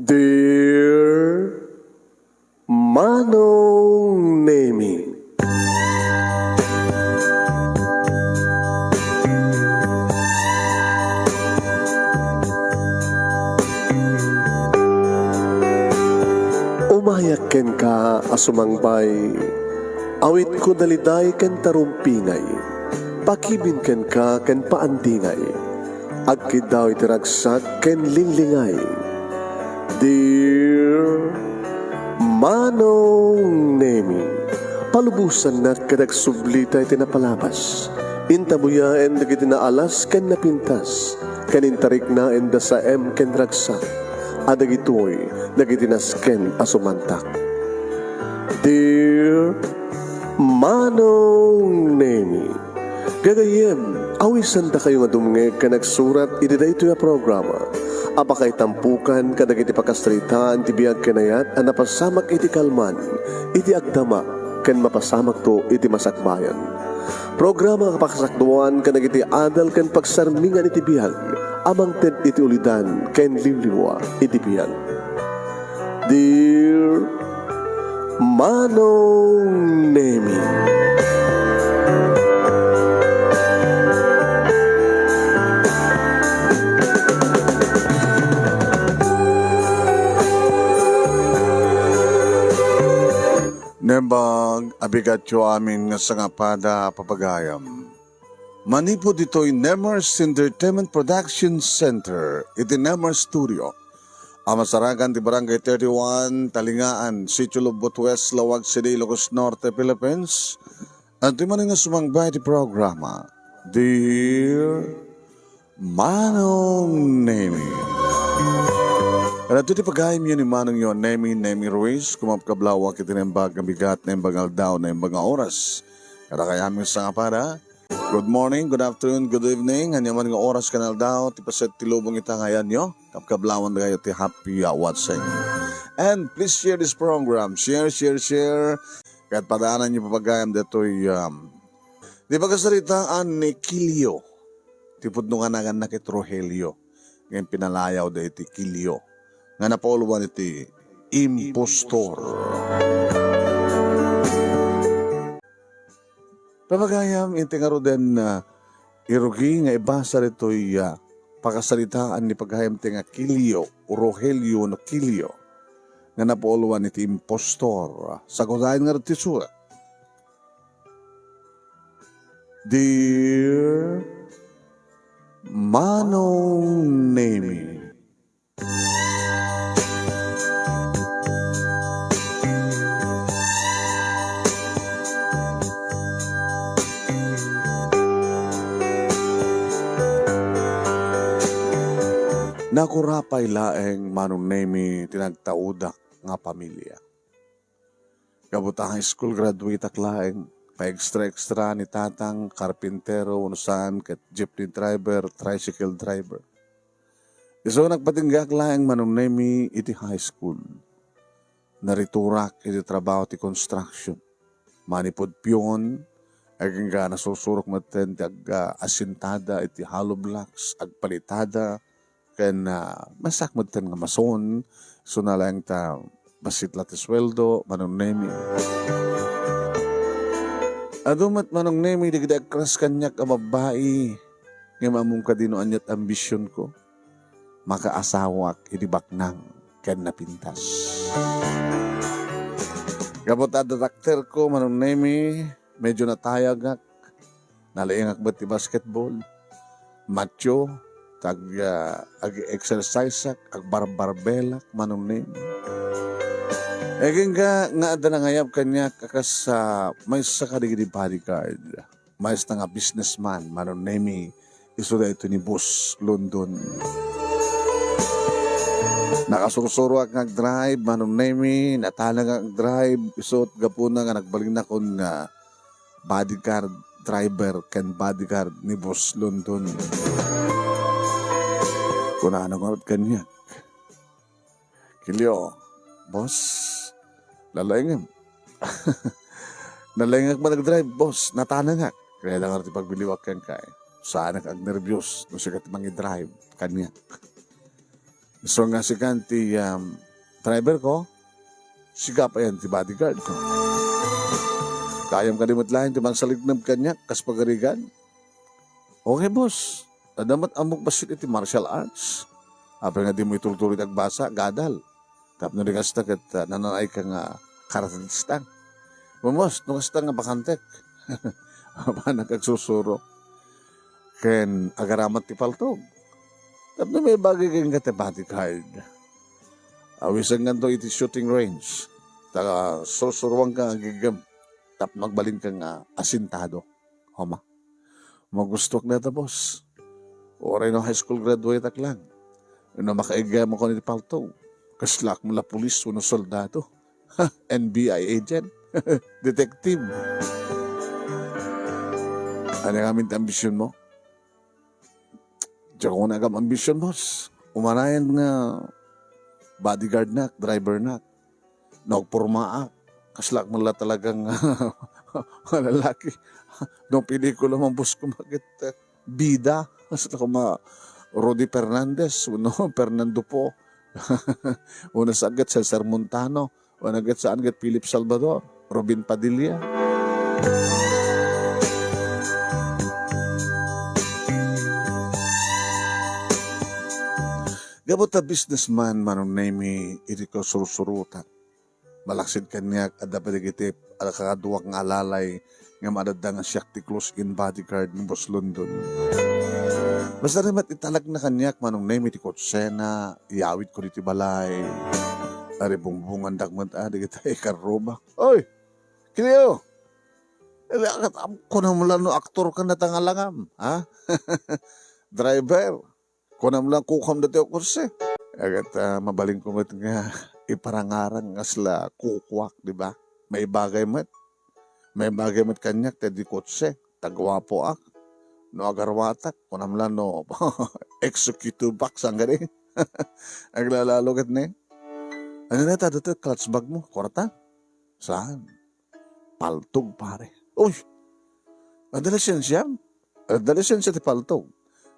Dear Manong Nemi, umayak ken ka asumangbay, awit ko daliday ken tarumpingay, pakibin ken ka ken paandingay, agkid daw itiragsak ken linglingay. Dear Manong Nemi, palubusan na kadag sublita iti napalabas, intabuyaen na kiti naalas ken napintas, kanintarik na enda sa ken ragsak, adag ito'y nagitinasken asumantak. Dear Manong Nemi, gagayem, awisan ta kayo nga dumngeg ka nagsurat iti daytoy a programa. Apakay tampukan kadag iti pakastritaan ti biag kanayat a napasamak iti kalman, iti agdama, ken mapasamak to iti masakbayan. Programa kapakasakduan kadag iti adal ken pagsarmingan iti biag, amang ted iti ulidan ken liwliwa iti biag. Dear Manong Nemi, Nembang abigat yo amin nga sangapada papagayam. Manipod ito'y Nemers Entertainment Production Center, iti Nemers Studio. Amasaragan ti Barangay 31, Talingaan, Sitio Lubot West, Lawag City, Ilocos Norte, Philippines. At di man nga sumangbay ti programa, Dear Manong Nemi. At ito ti pagayam yun ni Manong yun, Nemi Ruiz, kumapkablawak iti nembag ang bigat na embang aldaw na embang oras. Kada kayaming sa nga para, good morning, good afternoon, good evening, hanyaman nga oras kanal daw, ti paset ti lubong ita ngayan nyo, kapkablawan na kayo ti happy watching. And please share this program, share. Kahit padaanan nyo papagayam dito'y, di ba kasaritaan ni Kilio, ti pudnungan na kit Rogelio, ngayon pinalayaw da iti Kilio. Nga napauluan iti impostor. Papagayam, iti nga ro den irugi nga ibasa rito'y pakasalitaan ni paghayam ti nga Kilio, Rogelio no Kilio. Nga napauluan iti impostor. Sagudahin nga rito surat. Dear Manong Nemi, nakurapay laeng Manong Nemi tinagtaudak nga pamilya. Kabutang high school graduate ak laeng, pa-extra ni tatang, karpintero, unusan, ket jeepney driver, tricycle driver. Iso nagpatinggak laeng Manong Nemi iti high school. Nariturak iti trabaho ti construction. Manipod piyon, aging ga nasusurok maten ti asintada iti hollow blocks, agpalitada, ken masak mo nga mason, so na lang ta basit lati sweldo, Manong Nemi. Adumat Manong Nemi, di kita kras kanyak a babae, nga mamong kadino anyat ambisyon ko, makaasawak idibaknang ken napintas. Kapot ada dakter ko, Manong Nemi, medyo natayagak, nalaingak ba ti basketball, macho, ag-exercise ag-barbarbelak, Manong Nemi. Egin nga ada na ngayap kanya kakas may sa kadigidi bodyguard. May sa nga businessman, Manong Nemi, iso da ito ni Boss London. Nakasursuro ak nag-drive, Manong Nemi, natalang drive, isot gapuna nga nagbaling na kon bodyguard driver ken bodyguard ni Boss London. Kuna ano nga kanya. Kilio, boss, lalaingam. Nalaingak ba nag-drive, boss? Natanangak. Kaya lang natin pagbiliwak yan kay. Saan ag-nervyos, no sikat mangi-drive, kanya. So nga si kanti driver ko, siga pa yan ti bodyguard ko. Kayam ka dimot lahin, ti magsalignab kanya, kas pagarigan. Okay, boss. Adamat amok basit iti martial arts. Apel nga di mo itultulit agbasa, gadal. Tap na rin kasta kat nananay ka nga karatistang. Boss, nung kasta nga bakantek. Apa nagkagsusuro. Ken agaramat ti paltog. Tap na may bagay kang kati bodyguard. Awisan nga iti shooting range. Taka susuruan ka gigam. Tap magbalin ka nga asintado. Homa. Magustok na ito, boss. Oray no high school graduate ak lang. Ano makaigam ako ni palto. Kaslak mula pulis, uno soldado. NBI agent. Detective. Ano ang aming ambisyon mo? Diyan ko na agam ambisyon, boss. Umanayan nga bodyguard na, driver na. Nagpurma ak. Kaslak mula talagang lalaki. Nung pelikula mong boss ko makit bida. Kaslak ko Rudy Fernandez, Fernando po. Una sa agad Cesar Montano. Una agad sa agad Philip Salvador. Robin Padilla. Gabot na businessman manong name iti ko surusurutan. Malaksid kanya at dapat igitip at kakaduwak ng alalay nga madadang ang siyak ti close in bodyguard ng Boss London. Basta naman italag na kanyak manong name iti kotsena, iawit ko diti balay. Ari bungbungan dagmat adi kita ikaroba. Oy! Kiniyo! Ko na mula no aktor ka na tangalangam. Ha? Driver! Ko na mula kukam dati o kurse. Agat mabaling ko nga iparangarang asla kukwak, di ba? May bagay mat. May bagay mat kanyak, tedi kotse, tagwapo ak. No agarwatak, kunam lang no, executive box ang gani. Aglalalogat na eh. Ano na ito, clutch bag mo, kwarta? Saan? Paltog pare. Uy! Madalisensya? Madalisensya ti paltog.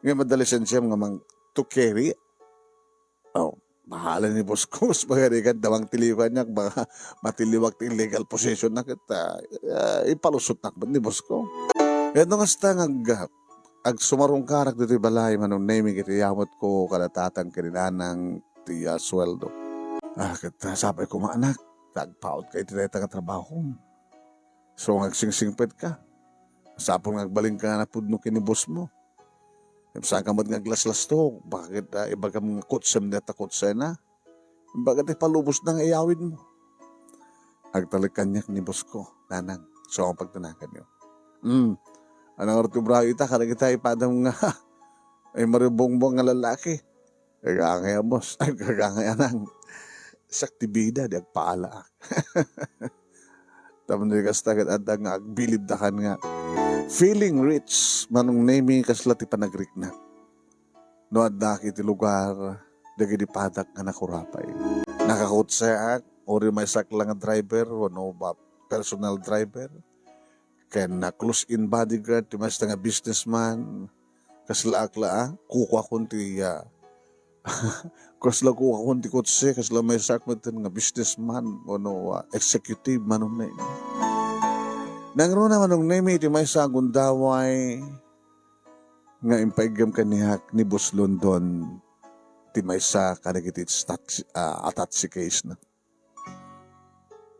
Ngayon madalisensya nga mang to carry. Oh, bahala ni boss ko. Pagkarikan, damang tiliwan niya, baka matiliwag ti illegal possession na kita. Ipalusot na ni boss ko. Yan nung hasta ag sumarong karak dito balay, manong naming iti yamot ko, kalatatang kininanang tiya sweldo. Kita sabay ko maanak, tagpaot ka iti nga trabaho. So, agsingsingpet ka. Sapong agbaling ka na pudno kini boss mo. Saan ka mat nga glaslas to? Bakit iba ka mga kutsem na takutsen na? Bakit ipalubos na nga iyawin mo? Agtalag kanyak ni boss ko, nanang. So, ang pagtanakan niyo. Anong artibraho ita, kada kita ipadang nga, ay maribongbong nga lalaki. Kagangaya boss, ay kagangaya nang saktibida, di agpaala. Tapos di kastagat at nga agbilib dakan nga. Feeling rich, manong name kasla ti panagrik na. No adaki ti lugar, dagi di padak nga nakurapay. Nakakutsaak, ori may saklang nga driver, o no ba personal driver. Kaya na close in bodyguard, ti mas nga businessman. Kasla akla, kukwa kunti kasla kukwa kunti kutse, kasla may sakmatan nga businessman, o no executive manong name. Nangro naman nung name iti may sagun daway nga impaigam kanihak ni Boss London ti may sa kanagiti atatsi case na.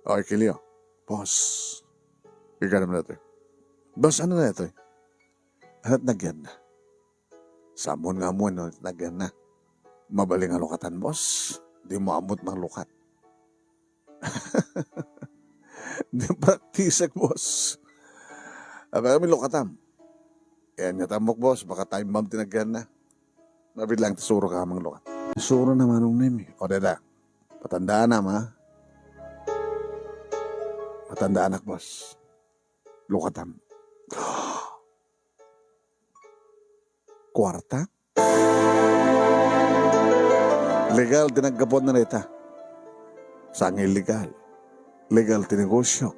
Okay, Kilio. Boss, ikaw naman natin. Boss, ano na ito? Anat nagyan na. Samon nga mo, no, nagyan na. Mabaling ang lukatan, boss. Di mo amot mang lukat. Di praktisak, boss. Aba kami lukatam. Yan nga tamok, boss. Baka time bomb tinagyan na. Mabit lang tisuro ka amang lukat. Tisuro naman nung nimi. O dada, patandaan na, ma. Patandaan, boss. Lukatam. Kwarta? Legal, tinagkapon na nita. Sang illegal. Legal tinegosyo.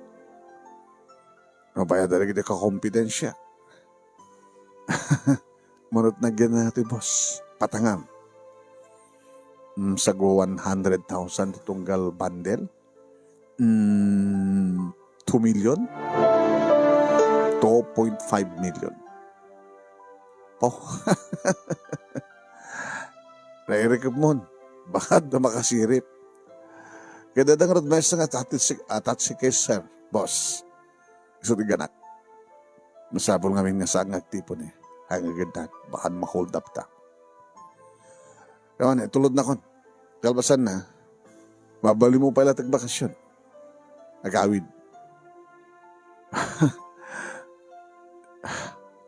Mapaya talaga di ka-kompidensya. Munot na natin, boss. Patangam. Sa 100,000 tunggal bundle. 2 million? 2.5 million. Po. Nairekap mo. Bakit na makasirip? Kaya dadang rodmes nga atat si sir, boss. Gusto di ganak. Masabol ngamin nga sa angag tipo ni. Ang agad baka ma-hold up ta. Kaya tulod na kon. Kalbasan na. Babali mo pala tagbakasyon. Nag-awid.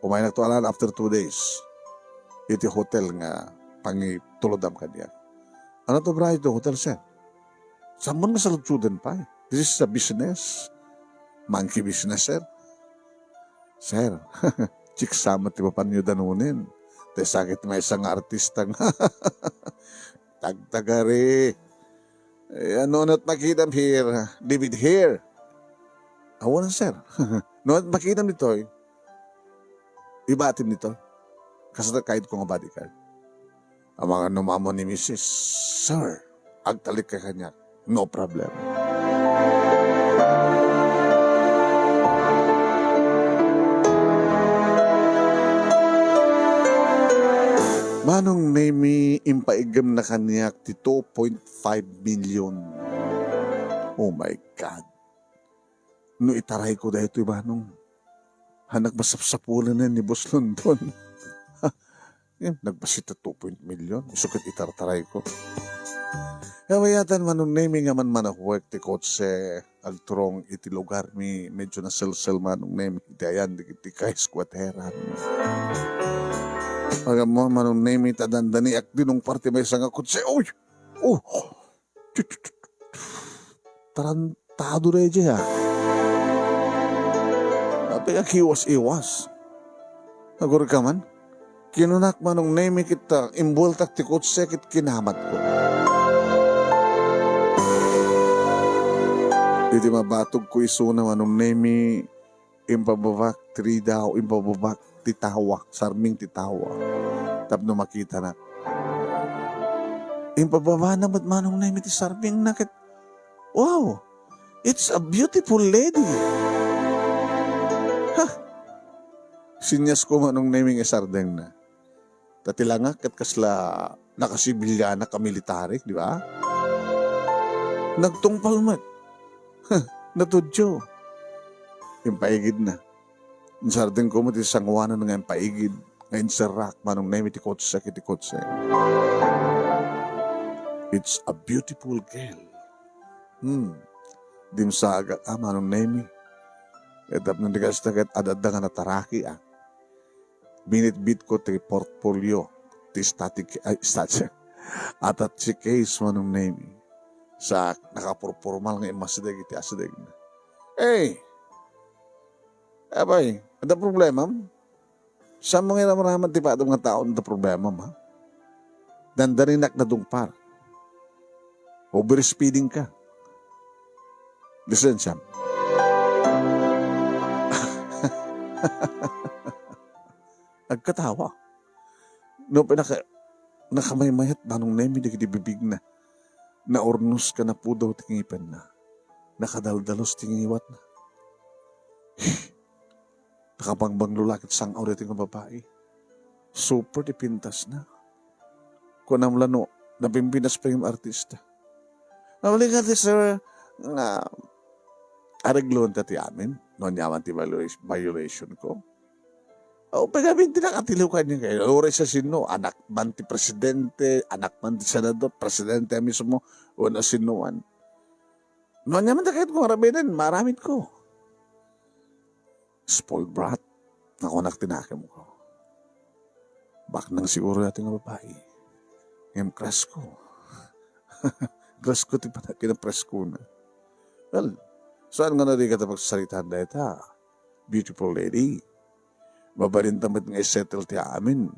Kumain na tualan after 2 days. Iti hotel nga pangi tulodam kanya. Ano to bra ito hotel sir? Saman nga sa lutsudan pa eh. This is a business. Monkey business sir. Sir, chik sama ti papanyo danunin. Te sakit may isang artista nga. Tagtagari. Ano na't makidam here? Leave it here. Awan sir. No na't makidam nito eh. Ibatim nito. Kasi kahit ko nga bodyguard. Ang mga numamo ni Mrs. Sir, agtalik ka kanya. No problem. Manong name impaigam na kanyak ti 2.5 million. Oh my God. No itaray ko dahil ito manong. Hanak masapsapulan na ni Boss London. Nagpasita 2 million. Sukit itartaray ko. Kawayatan manong naming nga man work ti kotse agturong iti lugar mi medyo na sel-sel manong naming iti ayan di kay squateran. Pag mo manong naming tadandani ak dinong parte may isang kotse. Uy! Oh! Tarantado reje ha. Apay ak iwas-iwas. Agor ka man? Kinunak manong naming kita imbultak ti kotse kit kinamat ko. Iti mabatog ko isuna manong nemi impababak tridaw impababak titawa sarming titawa tapno makita na impababa na ba't manong nemi ti sarming nakit wow it's a beautiful lady ha sinyas ko manong nemi nga sardeng na tatilanga kat kasla nakasibilyana ka military di ba nagtungpalmat natudyo. Yung paigid na. Yung sardeng ko mo ti sangwanan nga yung paigid. Ngayon sa rock, manong name iti kotse, kiti kotse. It's a beautiful girl. Dim saga, manong name. Etap nang digas na kat adada nga nataraki Binit-bit ko ti portfolio. Ti static, atat si case manong name. Sa nakapurpormal nga imasideg iti asideg na. Eh, abay, ada problema? Sa mga namaraman ti pa mga tao na problema ma? Dandarinak na dungpar. Overspeeding ka. Listen, Sam. Nagkatawa. No, nakamamayat manong nemi na kitibibig na. Naornos ka na po daw tingipan na. Nakadaldalos tingiwat na. Nakabangbang lulakit sang auriting ng babae. Super dipintas na. Kung namlano, napimpinas pa yung artista. Nawali ka sir, nga areglon tati amin. Noon yaman ti violation ko. O pagabing tinakatiliw ka niya kayo. Uri sa sino, anak man ti presidente, anak man ti senador, presidente mismo, o na sinuan. Noon naman na kahit kung maraminan, maramit ko. Spoiled brat, nakunak tinakim ko. Bak nang siguro natin ang babae. Ngayon, crush ko. Crush ko ti pinapress ko na. Well, saan nga na rin ka pagsasalitan na ito? Beautiful lady. Babarin tamad nga isettle ti amin.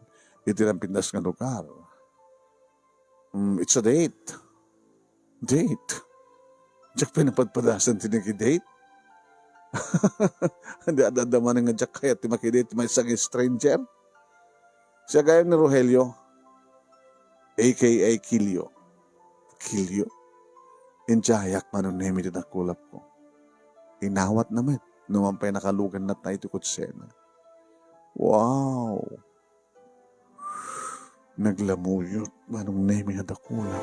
Iti ng pindas nga lugar. It's a date. Date. Diyak pinapadpadasan tiniki-date. Hindi adadaman nga diyak kaya ti makidate may isang stranger. Siya gaya ni Rogelio, a.k.a. Kilio. kilyo. Injayak manunemi din kulap ko. Inawat naman. Numan pa'y nakalugan na tayo tikot sena. Wow! Naglamuyot manong nemi nga dakulap.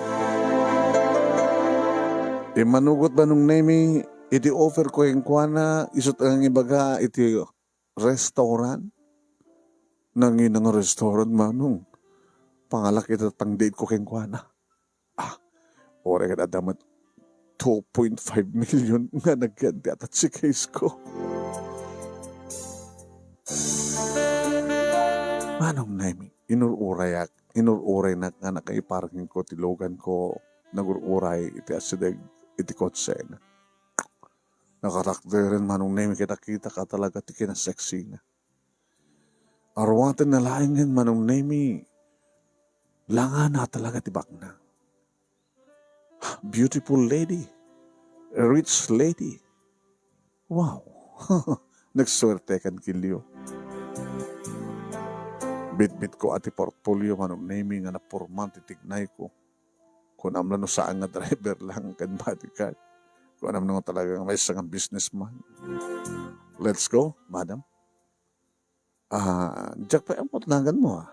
Di manugot manong nemi, iti offer ko yung kuana, isot ang ibaga iti restaurant. Nangin ang restaurant manong. Pangalak ito at pang-date ko keng kuana. Ore ka damat 2.5 million nga nagkandi at si case ko. Manong nemi, inururay na nga nakaiparking ko, tilogan ko, nagururay iti asidag, iti kotsen. Nakarakter rin manong nemi, kita ka talaga ti kinasexy na. Arwatan na laingin manong nemi, langa na talaga tibak na. Beautiful lady, a rich lady. Wow, nagswerte kan kilyo. Bit-bit ko ati portfolio manong naming nga na porman titignay ko. Kung amla no saan nga driver lang kan bodyguard. Kung amla no talagang may isang businessman. Let's go, madam. Diyak pa ang potlangan mo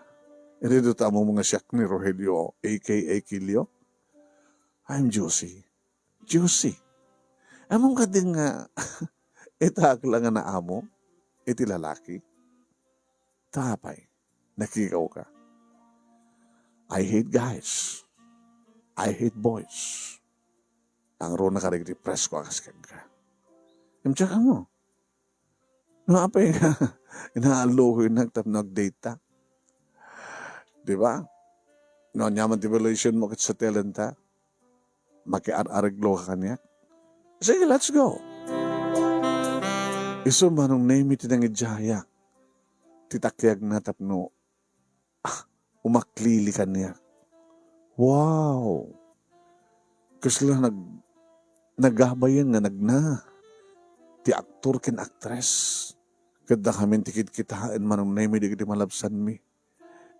Ito tamo mga siyak ni Rogelio, a.k.a. Kilyo. I'm Juicy. Juicy. Among ka din nga, itak lang na amo, iti lalaki. Tapay. Nakikaw ka. I hate guys. I hate boys. Ang ro nakarig-depress ko akas ka. Imtsak mo. No, apay nga. Inaaloho yung nag-date ta. Diba? No, nyaman evaluation mo kit sa talenta. Makiar-ariglo ka kanya. Sige, let's go. Iso manong name iti nang ijaya. Titakyag na tapno. Umaklili ka niya. Wow! Kasi lang nagabayan nga nagna. Ti aktor ken aktres. Kada kami tikid kitaan manong name di kiti malabsan mi.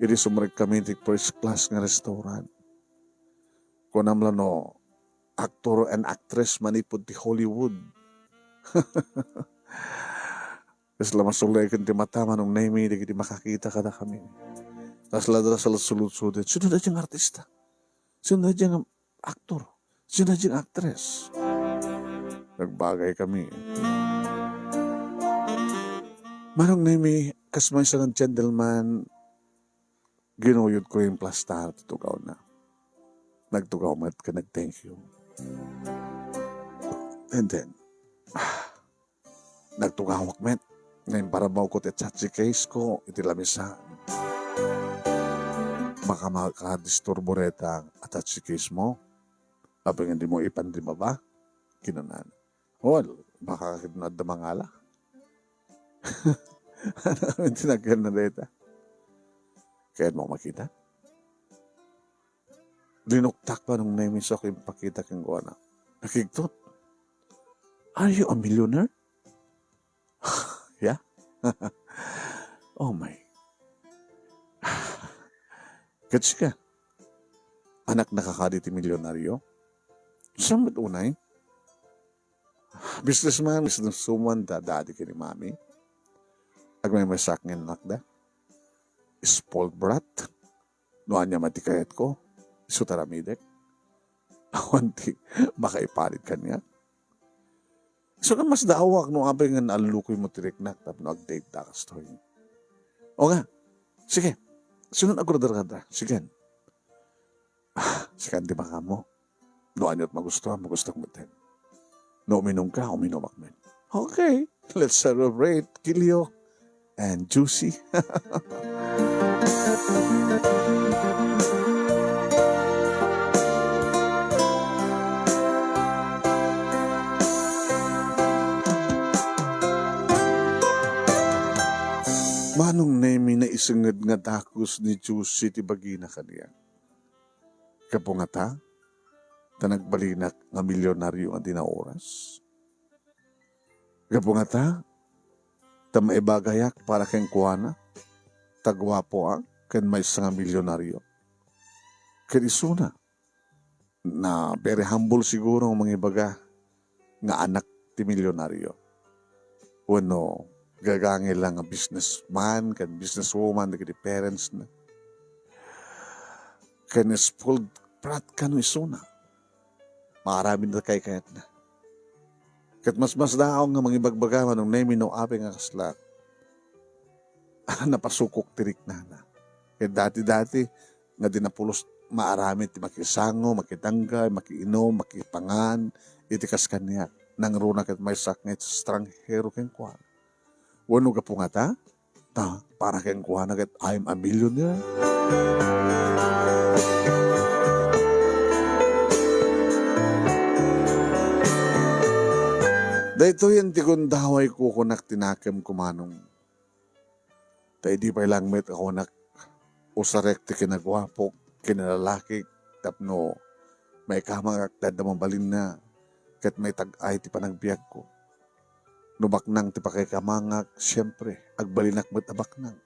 Iri sumarik kami ti first class nga restaurant. Kunam lang no, actor and actress manipod ti Hollywood. Tapos lamasulay kan ti mata manong name di kiti makakita kada kami. Tapos ladra sa sulod-sulod. Sino na diyang artista? Sino na diyang aktor? Sino na diyang actress? Nagbagay kami. Manong name kasmay sa ng gentleman, ginuyod ko yung plastar, tutugaw na. Nagtugaw mat ka, nag-thank you. And then, nagtugawak met. Ngayon para mo ko ti case ko, itilamisa. Baka makadisturbo reta ang attach case mo. Abang hindi mo ipandima ba? Kinunan. Well, baka kinunad na mangala. Ano ang tinagyan na reta? Kaya mo makita? Linuktak pa nung naimis ako yung pakita kong guwana. Nakigtot. Are you a millionaire? Yeah? Oh my. Gets ka? Anak nakakaditi milyonaryo? Sambat unay? Businessman, businesswoman, dadadi ka ni mami. Agmay masak ng nakda. Spoiled brat. Noan niya matikayat ko. Sutaramidek. Awanti, baka ipalit ka niya. So na mas daawak nung abay nga naalukoy mo tiriknak tap no ag-date ta kastoy. O nga, sige. Sunod agradar-radar. Sige. Sige, di ba ka mo? Noan niyo't magustuhan mo din. No, uminom ka, uminom akmen. Okay, let's celebrate, Kilyo and Juicy. Manong nemi na isangad nga takos ni Juicy ti bagina kaniya. Kapungata, tanagbalinak nga milyonaryo nga dinaoras. Kapungata, tamaibagayak para keng kuwana, tagwapo ang ken may nga milyonaryo. Kerisuna, na very humble siguro ang mga ibaga nga anak ti milyonaryo. Uno, gagangil lang ang businessman, kan businesswoman, di parents na. Kan spoiled prat kanu isuna. Maraming na kay kayat na. Kat mas daong nga mga ibagbaga manong name no ape nga kasla. Napasukok tirik na. Kaya dati nga dinapulos maarami ti makisango, makitanggay, makiinom, makipangan, itikas kanya. Nang runa kat may sakngit stranghero ken kuan. Wano ka po nga ta? Para ken kuan kat I'm a millionaire. Dahito yan ti kundaway ko kunak tinakam kumanong. Dahil di pa ilang met ako nak usarek ti kinagwapok, kinalalaki, tapno may kamang aktad na mabalin na kat may tag-ay ti panagbiag ko. Nubaknang ti pakikamangak, siyempre, agbalinak met abaknang.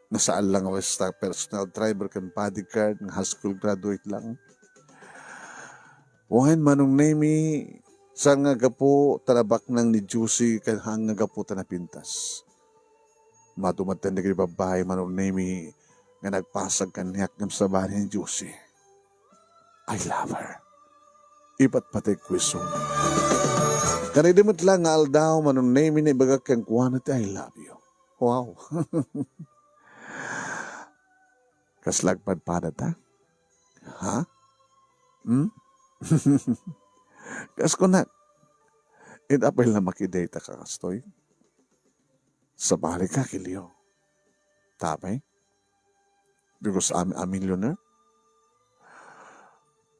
Nasaan lang ako sa personal driver kan bodyguard, ng high school graduate lang. Wahin manong nemi, saan nga gapo tarabak nang ni Juicy kahang nga gapo tanapintas. Matumatan na kay babae manong nemi nga nagpasag kanyak ng sa bahay ni Juicy. I love her. Ipat patay kwiso. Kanidimot lang nga aldaw manong nemi ni bagak kang kuwanat I love you. Wow. Kaslagpad pada ta? Ha? Kas ko na, inapel na makidata ka kastoy. Sa bali ka, Kilio. Tapay? Because I'm a millionaire.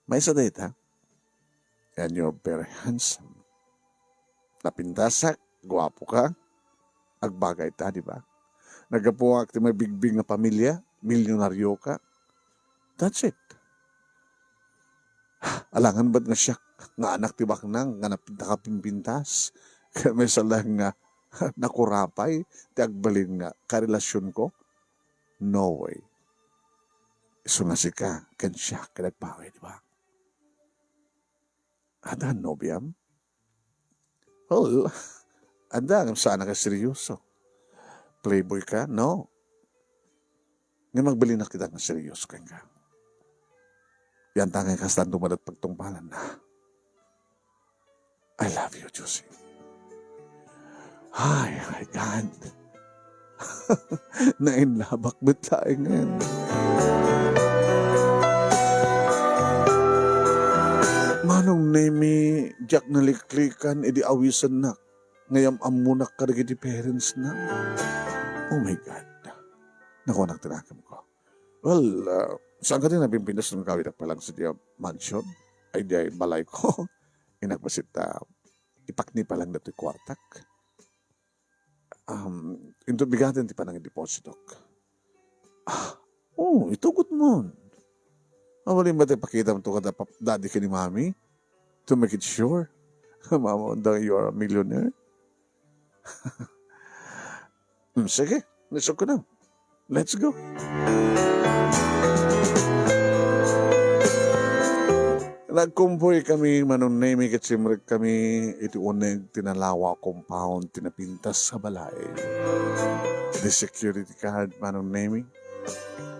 May sa data. And you're very handsome. Napintasak, guwapo ka. Agbagay ta, di ba? Nagapuwak ti may bigbing na pamilya, milyonaryo ka. That's it. Alangan ba't nga siya nga anak tibak nang nga nakapimpintas kaya may salang nga nakurapay ti agbalin nga karelasyon ko? No way. Iso nga si ka kan siya kanagpaway, di ba? Ada nobyam? Well, ada nga saan ka seryoso? Playboy ka? No. Nga magbali na kita nga seryoso ka nga. Yan tangay kastan dumadat pagtungpalan na. I love you, Juicy. Ay, my God. Nainlabak bitlaing ngayon. Manong nemi, Jack naliklikan, edi awisan na. Ngayam amunak karagi di parents na. Oh my God. Naku, anak tinakam ko. Well, saan ka din napimpinas ng kawit pa lang sa diya mansion? Ay di ay balay ko. Inagpasit ipakni pa lang na ito'y kwartak. Into bigatin ti pa nang depositok. Itugot mo. Mawaling ba tayo pakita mo ito kada daddy ka ni mami? To make it sure. Mama, you are a millionaire. Sige, nisok ko na. Let's go. Nagkumpoy kami, manunemi katsimrik kami, iti uneg tinalawa compound, tinapintas sa balay. The security guard, manunemi,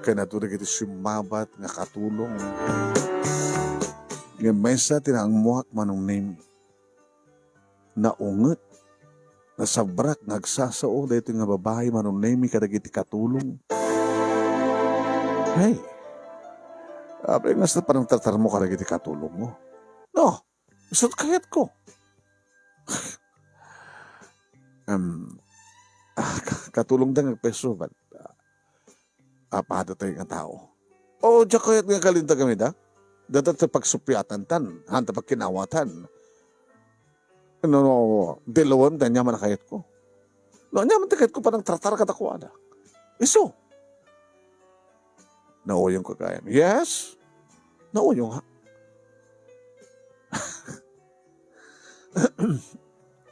kaya natulag iti sumabat nga katulong. Nga mesa tinangmuak manunemi, naunget, nasabrak, nagsasao, dahito nga babae manunemi, kadag iti katulong. Hey! Apre nga sa parang tatar mo karag iti katulong mo. No, isot kayat ko. Katulong da nga peso, but apado tayo nga tao. Diya kayat nga kalinta kami da. Datat sa pagsupyatan tan, hanta pagkinawatan. Dilawan, tanya man kayat ko. Nya man kayat ko parang tratar katakwa da. Iso. Nauyong ko kaya. Yes? Nauyong ha?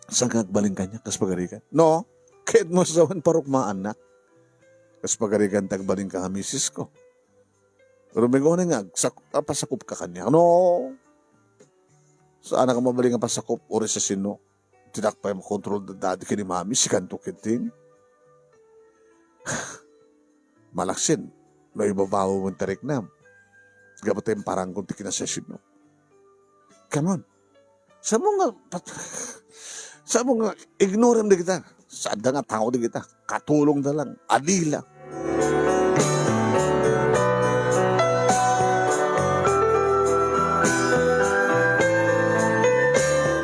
Saan kagbaling kanya? Kas pagarikan? No. Kahit mo sawan parukmaan na. Kas pagarikan tagbaling ka misis ko. Pero may gawin nga, pasakop ka kanya. Ano? Saan ka mabaling nga pasakop? Ori sa sino? Tidak pa yung makontrol na dati kini mami, si kanto kiting. Malaksin. No ibabaw mo tarik na. Gabatay parang kunti kinasesyon no. Come on. Sa mo nga, ignore na kita. Saan nga tao na kita. Katulong na lang. Adila.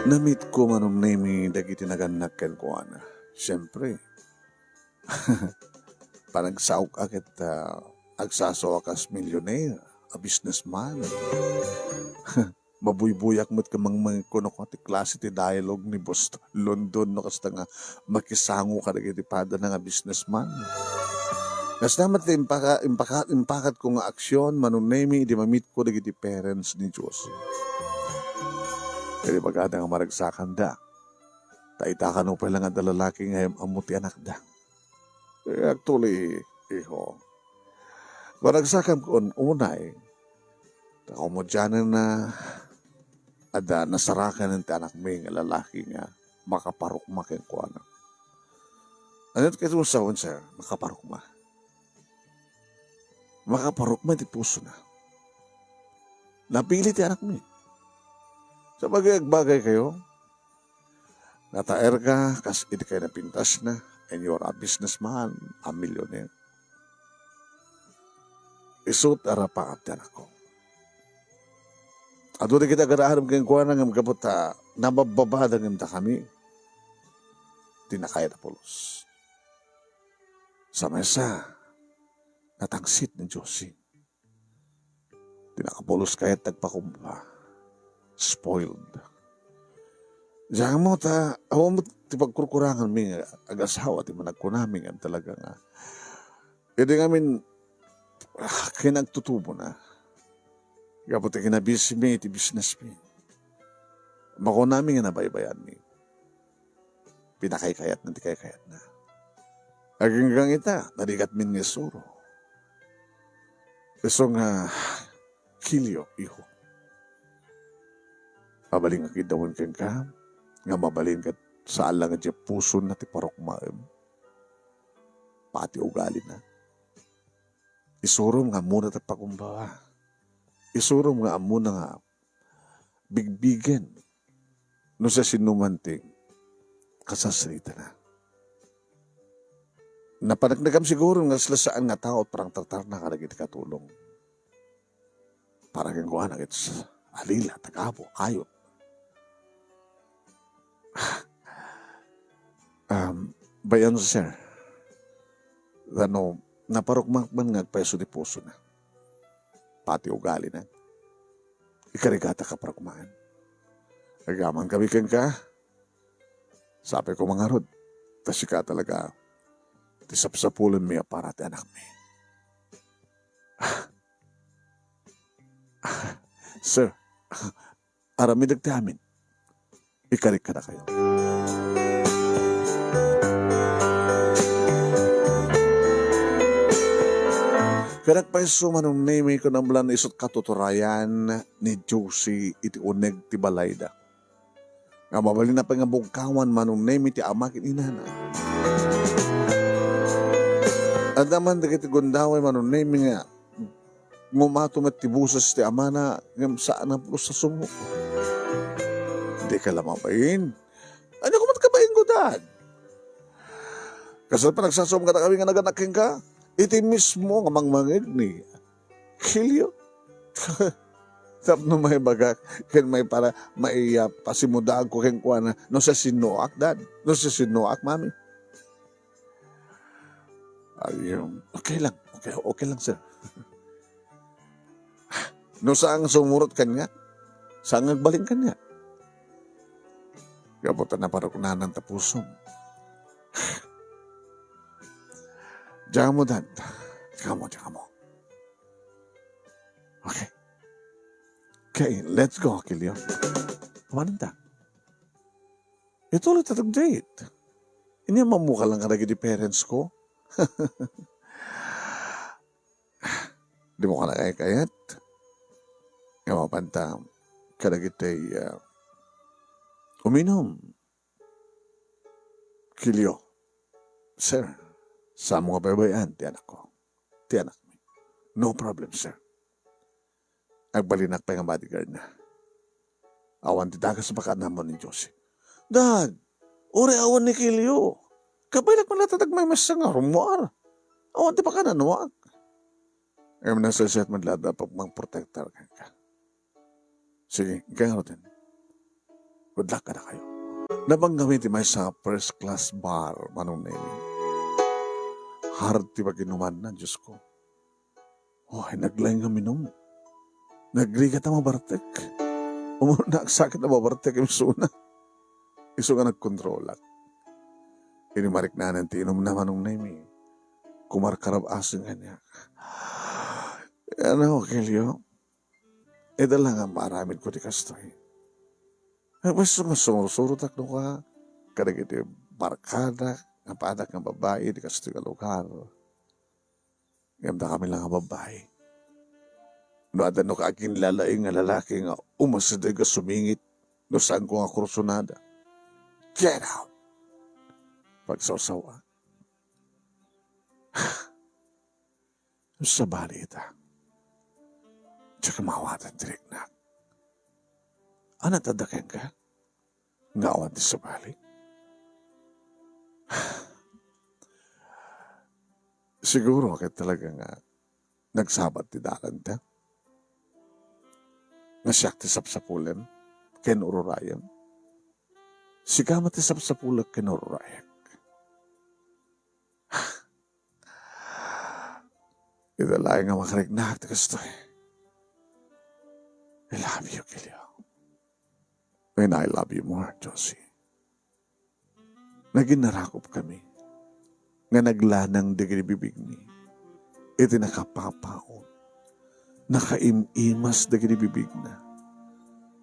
Namit ko manong name dagiti naganakken ko ana. Siyempre. Parang saok akit agsaso akas millionaire, a businessman. Mabuybuyak mo't kamang mga kuno ko ti klase ti dialogue ni Boss London no kasta nga makisango ka dagiti pada nga businessman. Kas naman ti impakat ko nga aksyon manunemi di mamit ko dagiti parents ni Josie. Kaya pagkada nga maragsakan da. Taitakan mo pa lang ang dalalaki ngayong amuti anak da. Kaya actually, iho. Maragsakan ko unay. Tako mo dyan na ada nasarakan ng anak may nga lalaki nga makaparukma ken ko anak. Ano ito kayo sa sir? Makaparukma. Makaparukma di puso na. Napili ti anak mo. Sa bagay kayo, nataer ka, kas hindi kayo napintas na, and you're a businessman, a millionaire. Isut arapaat yan ako. At doon kita garahanap kayong kuha ng kaputa, nabababada ng kami, tinakaya na pulos. Sa mesa, natangsit ng Josie. Tinakapulos kaya't nagpakumpa. Spoiled. Diyan mo awa mo ti pagkurkurangan mi agasawa ti managkunami nga talaga nga. Hindi ngamin kinagtutubo na. Kapag ti kinabisi mi ti business mi. Mako namin nga nabaybayan mi. Pinakaykayat na ti kaykayat na. Hanggang ita, narigat min nga suro. Iso nga kilyo, iho. Mabaling nga kidawan kang ka, nga mabaling ka sa alang nga puso na ti parokmaem. Pati ugali na. Isurom nga muna ti pakumbawa. Isurom nga muna nga bigbigen. No sa sinumanting, kasasrita na. Napanagnagam siguro nga sila saan nga tao at parang tartar na kalagit katulong. Parang yung kuha na it's alila, tagabo, ayot. Bayan sir, naparukmak man nga peso di puso na. Pati ugali na. Ikarigata ka parukmaan. Agaman kami ka, sabi ko mga rod, tasi ka talaga, tisapsapulan miya para ti anak mi. Sir, arami nagtamin. Ikarik ka na kayo. Kanak pa iso manong name ko na mula na isot katuturayan ni Josie iti uneg ti balayda. Nga mabalin na pa nga bugkawan manong name ti amakin inana. At naman dagiti gundaway manong name nga ngumatom at tibusas ti amana ngam saan ang plus sa sumo. Hindi ka lamabayin. Ano kumat ka bayin ko, Dad? Kasal pa nagsasawam ka na kami nga naganaking ka, iti mismo nga mangmangig ni Kilyo. Tap no may bagak, ken may para maiya pasimudaan ko ken kuha na, no sa sinuak, Dad. No sa sinuak, Mami. Ayun, okay lang. Okay lang, sir. No saan sumurot kanya? Saan nagbaling kanya? Kaputan na parang nanan tapusom. Diyan mo, Dad. Diyan mo. Okay. Okay, let's go, Kilyo. Kumanda. Ito ulit atag date. Ini mamukha lang ka di parents ko. Di mo ka na kayat. Nga mapanta, kadagitay uminom. Kilyo. Sir, sa mga babayan, ti anak ko. Ti anak mi. No problem, sir. Agbalinak pa yung bodyguard na. Awan ti dagas makanamon ni Josie. Dad, uri awan ni Kilyo. Kapay nagmalatatag may masa nga rumuar. Awan ti pa ka nanuwag. Ngayon na sa set madlada pag mang protector ka. Sige, kaya din. Good luck ka na kayo. Nabanggamit ti may sa first class bar, manong name. Hard ti pag-inuman na, Diyos ko. Oh, ay naglaing nga minom. Nagrigat na mabartek. Umuna, sakit na mabartek yung suna. Iso nga nagkontrolat. Inimarik na nanti, inom na manong name. Kumarkarab asin nga niya. Ano, Kelyo? E dala nga maramid ko di kastoy. Ay, basta nga sumusurot ako ka. Kadang iti barkada, nga padak ng babae, di kastoy ka lugar. Gamda kami lang ang babae. No, ada no kaaking lalaing nga lalaki nga umasiday ka sumingit no saan ko nga kursunada. Get out! Pagsasawa. Sa balita. Tsaka mawatan direk na. Ano tadakin ka? Ngawan di sa balik? Siguro kaya talaga nga nagsabat ti dalan ta. Nasyak ti sapsapulan ken ururayan. Sigamat ti sapsapulan ken ururayan. Idalay nga makarignak ti kastoy. I love you, Kilyo. And I love you more, Josie. Naginarakop kami. Nga naglanang digri bibig ni. Iti nakapapaon. Nakaimimas digri bibig na.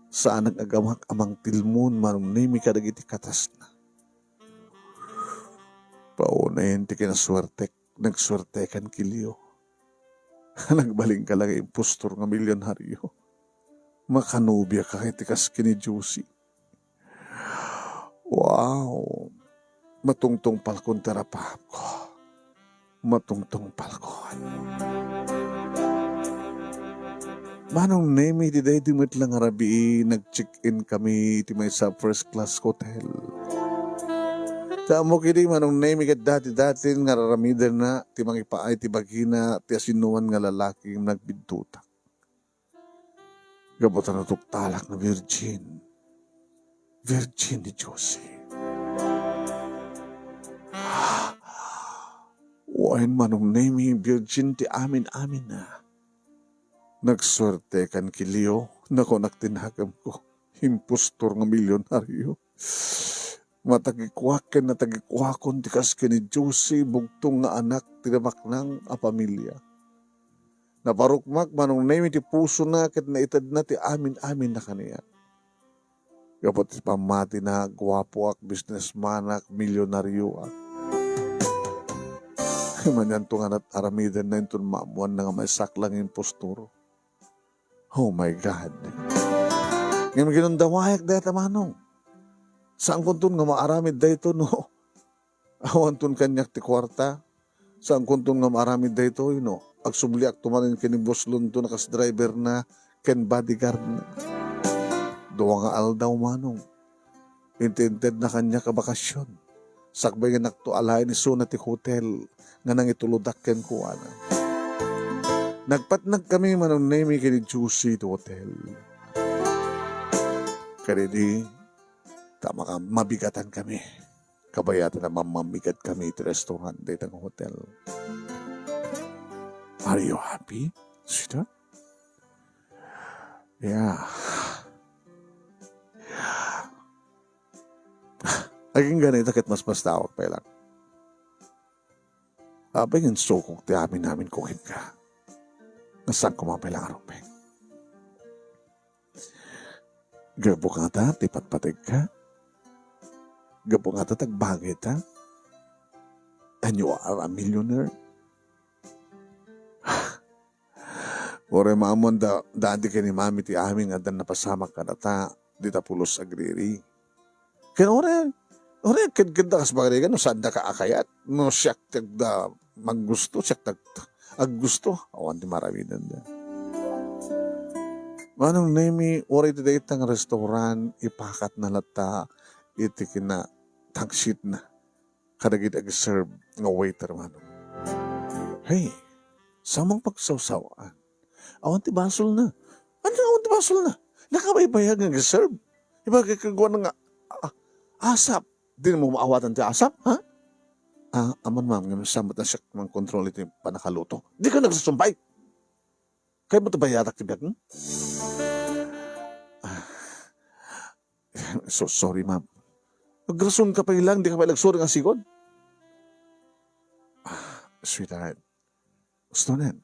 Saan nagagamak amang tilmon manong nimi kadagiti katas na. Paunayin ti kinaswertek. Nagswertekan, Kilyo. Nagbaling ka lang impostor nga milyonaryo. Makanubya ka kay tikas kini Josie. Wow! Matungtong palkon terapap ko. Matungtong palkon. Manong name di day dimit lang arabi nag-check-in kami ti may sa first class hotel. Tamo kini manong name kat dati-dati nga raramidan na ti mangipaay ti bagina ti asinuan nga lalaki nagbintutak. Gabutan na tuktalak na virgin. Virgin ni Josie. Wain manong name virgin ti amin-amin na. Nagswerte kan Kilyo na ko nagtinagam ko. Impostor nga milyonaryo. Matagikwaken na tagikwakon ti kasken ni Josie bugtong nga anak tinamak ng a pamilya. Naparukmak manong name ti puso na ket naitad na ti amin-amin na kaniya. Kapot ti pamati na gwapo ak, businessman ak, milyonaryo ak. Manyan to nga nat aramidan na itong maamuan na nga may saklang impostor. Oh my God. Ngayon ginundawayak dahil manong. Saan kuntun nga maaramid dahito no? Awan tun kanyak ti kwarta. Saan kuntun nga maaramid dahito no? Agsubliak tumanin kini Boslon to nakas driver na ken bodyguard na. Duwa nga aldaw manong. Intended na kanya kabakasyon. Sakbay nga nakto alay ni Suna ti hotel nga nang ituludak ken kuana. Nagpatnag kami manong name kini Josie ti hotel. Kanidi, tama ka, mabigatan kami. Kabayatan na mamabigat kami ti restaurant dito ng hotel. Are you happy, sweetheart? Yeah. Aging ganito ket mas tawag pa lang. Abay yung sukok ti amin namin kukin ka. Nasaan kumapay lang aropeng. Gabo ka ta, tipat-patag ka. Gabo ka ta, tagbagay ta. And you are a millionaire. Ore maamon daan di kini mami ti amin nga dan napasamak ka ta di ta pulos agriri. Kaya ore kaganda kas bagay no saan da ka akayat no siyak tagda maggusto siyak tag aggusto awan di marawinan da. Manong nemi ore ti itang restaurant ipakat na lata iti kina tagsit na kadagit ag-serve nga waiter manong. Hey, samang pagsawsawaan. Awan ti basol na. Ano awan ti basol na? Nakabaybayag nga ag-serve. Iba kagagawa na nga asap. Di na mo maawatan ti asap, ha? Aman ma'am, nga masamot na siya mang kontrol iti panakaluto. Di ka nagsusumbay. Kaya mo ito bayadak ti biyag? So, sorry ma'am. Nagrason ka pa ilang, di ka pa ilagsuri nga sigod. Sweetheart, gusto na yan.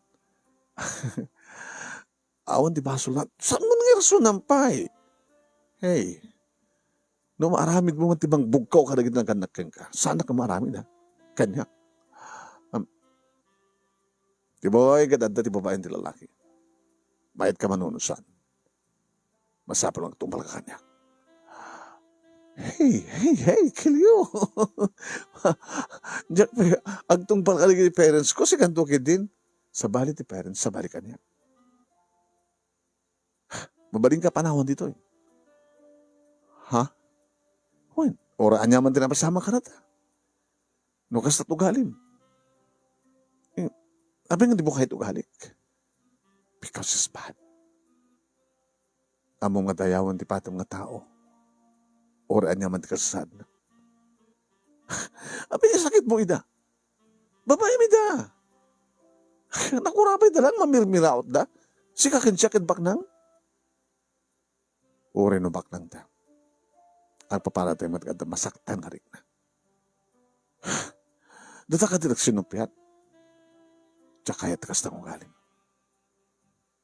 Awan di basol na. Saan mo nga rason ng pay? Hey, no maaramid mo matibang bugkaw ka nagit ng kanakeng ka. Sana ka maaramid ha? Kanya. Di boy, gadanda ti babaeng ti lalaki. Bayad ka manunusan. Masapal ang tumbal ka kanya. Hey, kilyo. Diyak pa, agtungpal ka ni parents ko, si kanto din. Sa bali ti parents, sa bali kanya. Mabaling ka panahon dito eh. Ha? Huwin, oraan niya man din napasama ka na ta. No kas ugalim. Abi nga di mo kahit ugalik. Because it's bad. Amo nga dayawan ti patong nga tao. Oraan niya man ti kasasad na. Abi nga sakit mo ida. Babae mi da. Nakurapay da lang, mamirmiraot da. Sikakin-siyakin baknang. Ore no baknang da. Ang paparatay mataganda, masaktan ka rin na. Data ka direk sinupiat. Tsaka kayat kas na ugaling.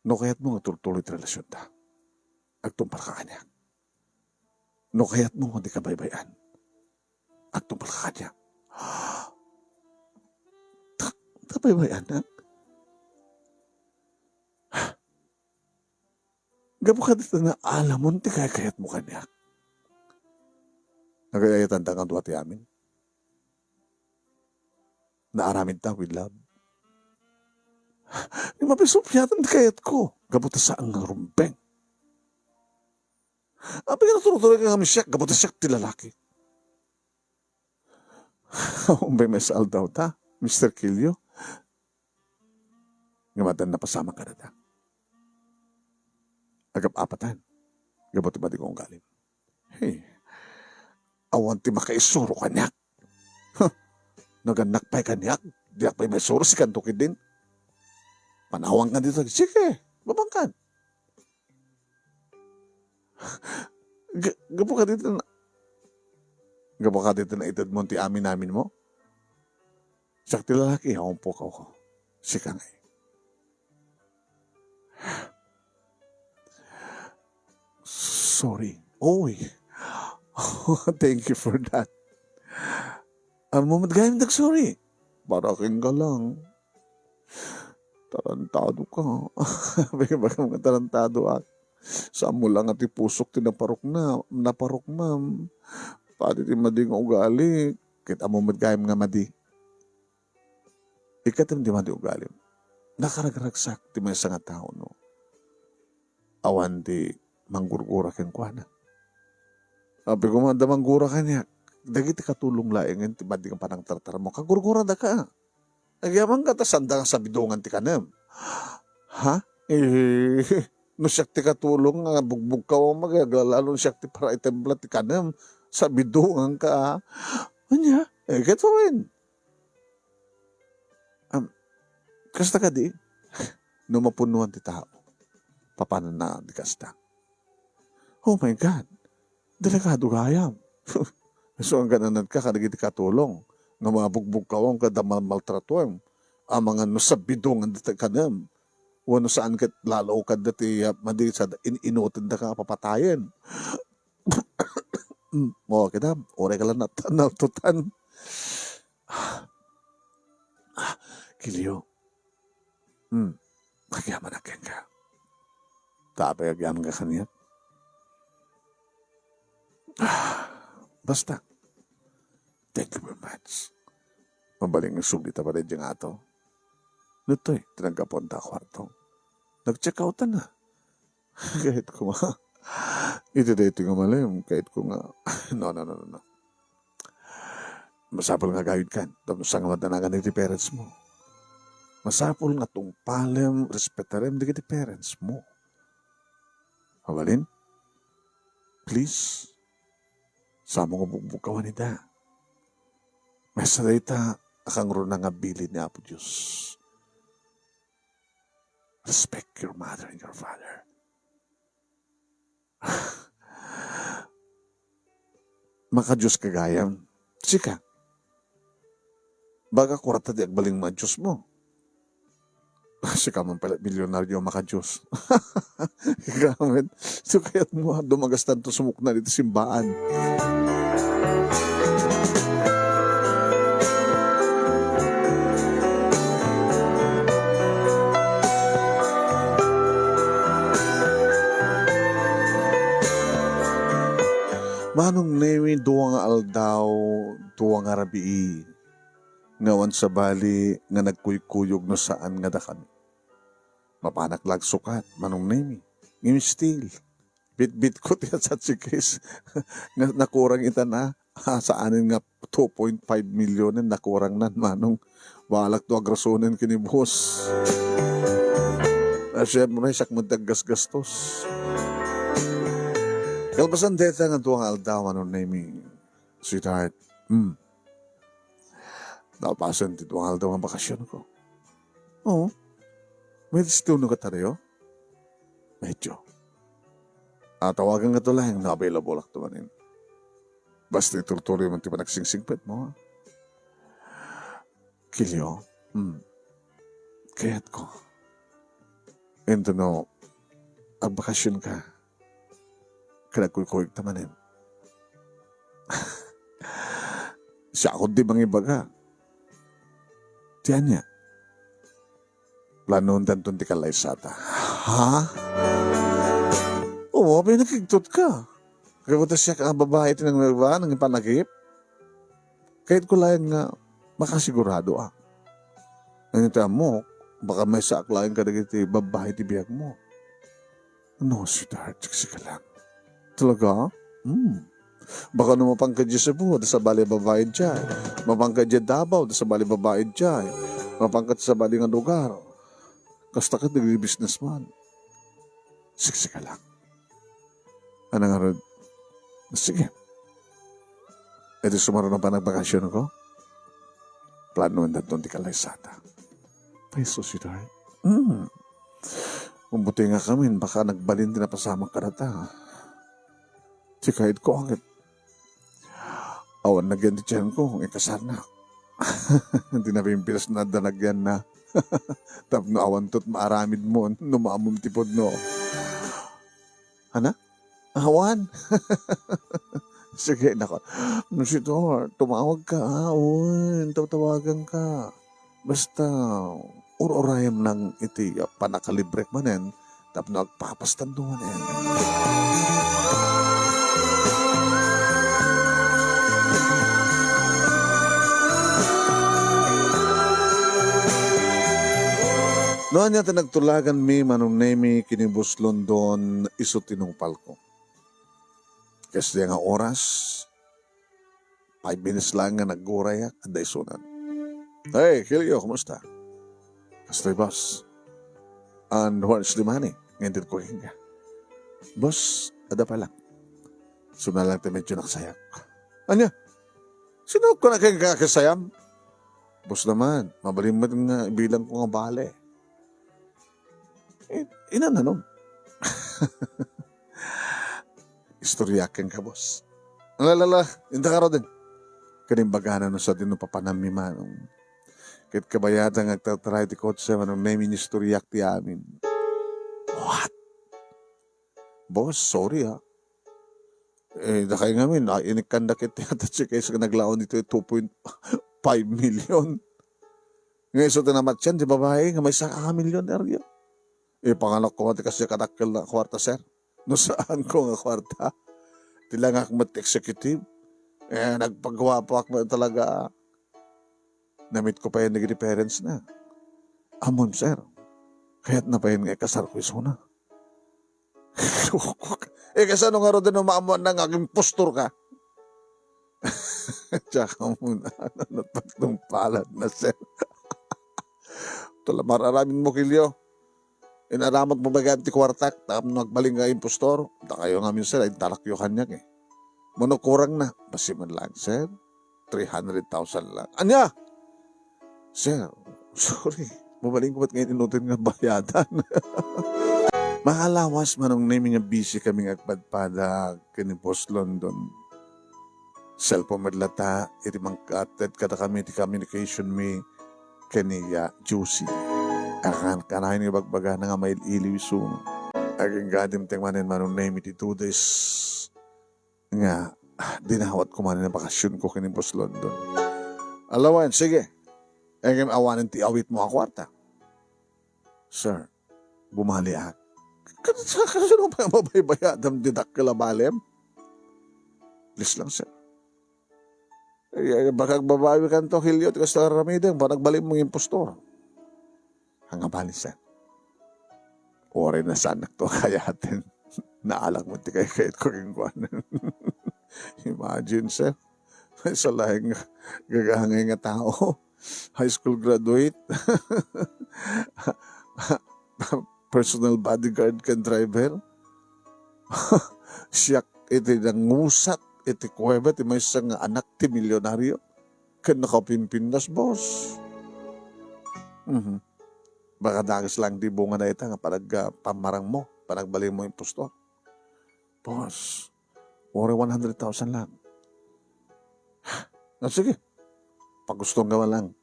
No kayat mo nga tuloy relasyon da. Agtumpal ka kanya. No kayat mo nga di ka baybayan. Agtumpal ka kanya. Baybayan na. Gabo ka dito na alam mo, ti kayat mo kanya. Nagayayatan ta nga duwati amin. Naaramid ta with love. Di mapisupyatan ti kayat ko. Gabo ta sa ang rumbeng. Abi ka natutuloy ka kami siyak, gabo ta siyak ti lalaki. Umbay may saal daw ta, Mr. Kilyo. Nga matan na pasama ka na ta. Agap-apatan. Gabo ti ba di kong galing. Hey, awan ti makaisuro kanyak. Huh, naganak pa'y kanyak. Diyak pa'y may suro si kantukid din. Panawang ka dito. Sige, babangkan. Gabo ka dito na. Gabo ka dito na itad mo ti amin namin mo. Siyak ti lalaki, haumpo ka ako. Sika ngay. Sorry. Oy. Thank you for that. Ang moment gayam sorry. Baraking ka lang. Tarantado ka. Baka mga tarantado at saan mo lang at ipusok tinaparok na. Naparok ma'am. Pati ti mading ugali. Kita mo madgayam nga madi. Ikatim di madi ugali. Nakaragraksak ti may nga tao no. Awan di manggurgura ken kuana. Sabi ko man da manggura kanya. Dagiti katulong laeng ti madi kang panang tartar mo. Kagurgura da ka. Nagyamang ka ta sanda sa bidungan ti kanem. Ha? No siyak ti katulong nga bugbog ka o magagalalon siyak ti para itembla ti kanem sa bidungan ka. Anya? Get fawin. Kasta ka di? No mapunuan ti tao. Papanan na di kasta. Oh my God. Delikado gayam. So ang gananan ka kanagiti katulong. Nga mga bugbog kawang kadamal maltratuam. Ang mga nusabidungan dito kanam. Wano saan kat lalo ka dati madi sa inutin da ka papatayan. Mo kita, oray ka lang natutan. Kilyo. Agyaman na ka. Tapay agyaman ka kaniya. Basta. Thank you very much. Mabaling yung sugita pa rin yung ato. Nutoy, tinagkapunta kwarto. Nag-check outan na. Kahit ko nga. Ito dito nga malim. Kahit ko nga. No. Masapol nga gawin kan. Tapos nga matanagan ni parents mo. Masapol nga tong palem, respetarem di parents mo. Hawalin? Please? Sama ko bukbukawan nita. May sarita akang ro nga bilid ni Apo Diyos. Respect your mother and your father. Maka Diyos kagayam. Sika. Baga kurata di agbaling mga Diyos mo. Sika man pala, milyonaryo maka Diyos. Gamit. So kaya't mo, dumagastan to sumukna dito simbaan. Manong nemi duwa nga aldaw, duwa nga rabii. Ngawan sa bali nga nagkuykuyog no saan nga dakan. Mapanak lag sukat, manong nemi. Ngim still. Bit-bit ko tiya sa tsikis. Nakurang ita na. Saanin nga 2.5 million nakurang nan manong. Walak to agrasonin kini boss. Siyempre, siyak magdagas-gastos. Kalpasan deta nga tuwang aldaw anong nemi. Sweetheart, napasan ti tuwang aldaw ang bakasyon ko. Oo. May destino ka tayo? Medyo. Tawagan nga to lang na available ak tumanin. Basta ituloy man ti pa nagsingsingpet mo. Kilyo, kaya't ko. And to know, ang bakasyon ka. Kanagkuy-kuy tamanin. Siya ako di bang ibaga. Tiyan niya. Planon danton ti kalay sata. Ha? Oo, may nakiktot ka. Kaya siya ka babae tinang ba nang ipanagip. Kahit ko lang nga makasigurado ah. Ang ita mo, baka may saaklain ka na iti babae ti biyag mo. No, sweetheart, siksi ka lang. Talaga? Baka naman mapangkadya sa buho, sa bali babae dyan. Mapangkadya Davao, sa bali babae dyan. Mapangkad sa bali nga lugar. Kasta ka nag-businessman. Siksi ka lang. Ano nga rin? Sige. E di sumaro na pa nagbakasyon ko? Plano na doon di ka laysata. Peso, sweetheart. Kung buti nga kami, baka nagbalin din na pasamang karata. Si kahit ko angit. Awan na ganit dyan ko, ikasar na. Hindi na pimpilas na danagyan na. Tap no awan to't maaramid mo, numaamong tipod no. Hana? Awan? Sige, nako. Nusitor, tumawag ka, awan, tawagan ka. Basta, urorayam ng iti, panakalibrek manen, tap no agpapastanduan yan. Noon niya nagtulagan mi manong nemi kinibus London iso tinungpal ko. Kasi nga oras, 5 minutes lang nga nagguray at daysunan. Hey, Kilio, kumusta? Kastoy, boss. And where's the money? Ngayon ko hinga. Boss, ada pa lang. Suna lang tayo medyo nakasayang. Anya? Sino ko na kayo kakasayang? Boss naman, mabalimad nga bilang ko nga bale. Inananong. Istoryakan ka, boss. Alalala, hindi ka din. Kanimbagana no sa din no papanami manong. Kahit kabayatan nga tataray ti kotse manong name istoryak ti amin. What? Boss, sorry ha. Dakay ngamin, inikanda kita yata siya kaysa naglaon dito 2.5 million. Ngayon so tinamat yan, di babae, nga may 1 million eryo. Ipanganak ko mati kasi kadakkel na kwarta, sir. No saan ko nga kwarta? Tilang ako executive. Nagpagawa pa ako talaga. Namit ko pa yung naging parents na. Amon, sir. Kaya't na pa yun nga kasar ko isuna. Kasi ano nga rin din umaamon ng aking postur ka? Tsaka muna, napagtong palad na, sir. Tula, mararamin mo, Kilyo. Inaramag mo bagay ti kwartak, tapos nagbaling nga impostor. Da kayo nga sir, ay talakyo kanyang eh. Manukurang na, basi man lang, sir. 300,000 lang. Anya? Sir, sorry. Mabaling ko ba't ngayon inutin nga bayadan? Makalawas manong naming nga busy kami agpadpada kini Boss London. Cellphone madlata, iti mangkated kada kami ti communication mi kaniya Juicy. Akan kanahin nga bagbaga na nga may iliwisong. Aging gadim ting manin manong name iti 2 days nga dinawat ko manin ang bakasyon ko kini Boss London. Alawan, sige. Aging awanin ti awit mo kwarta. Sir, bumali ak. Kasi pa mabaybayadam didak kalabalem? Please lang, sir. Baka babawi ka to, Hilyo, tikas na karamideng, pa nagbalim mong impostor. Hanga bali, sir. Ore na sana to kayatin. Naalak mo ti kayat ko yung kwanan. Imagine, sir. May salahing gagahangay nga tao. High school graduate. Personal bodyguard kan driver. Siyak iti nangusat iti kuweba ti may isang anak ti milyonaryo. Kan nakapimpindas, boss. Baka dagis lang di bunga na ita nga parag pamarang mo, parag balik mo yung pusto. Boss, ore 100,000 lang. Sige, pag gustong gawa lang,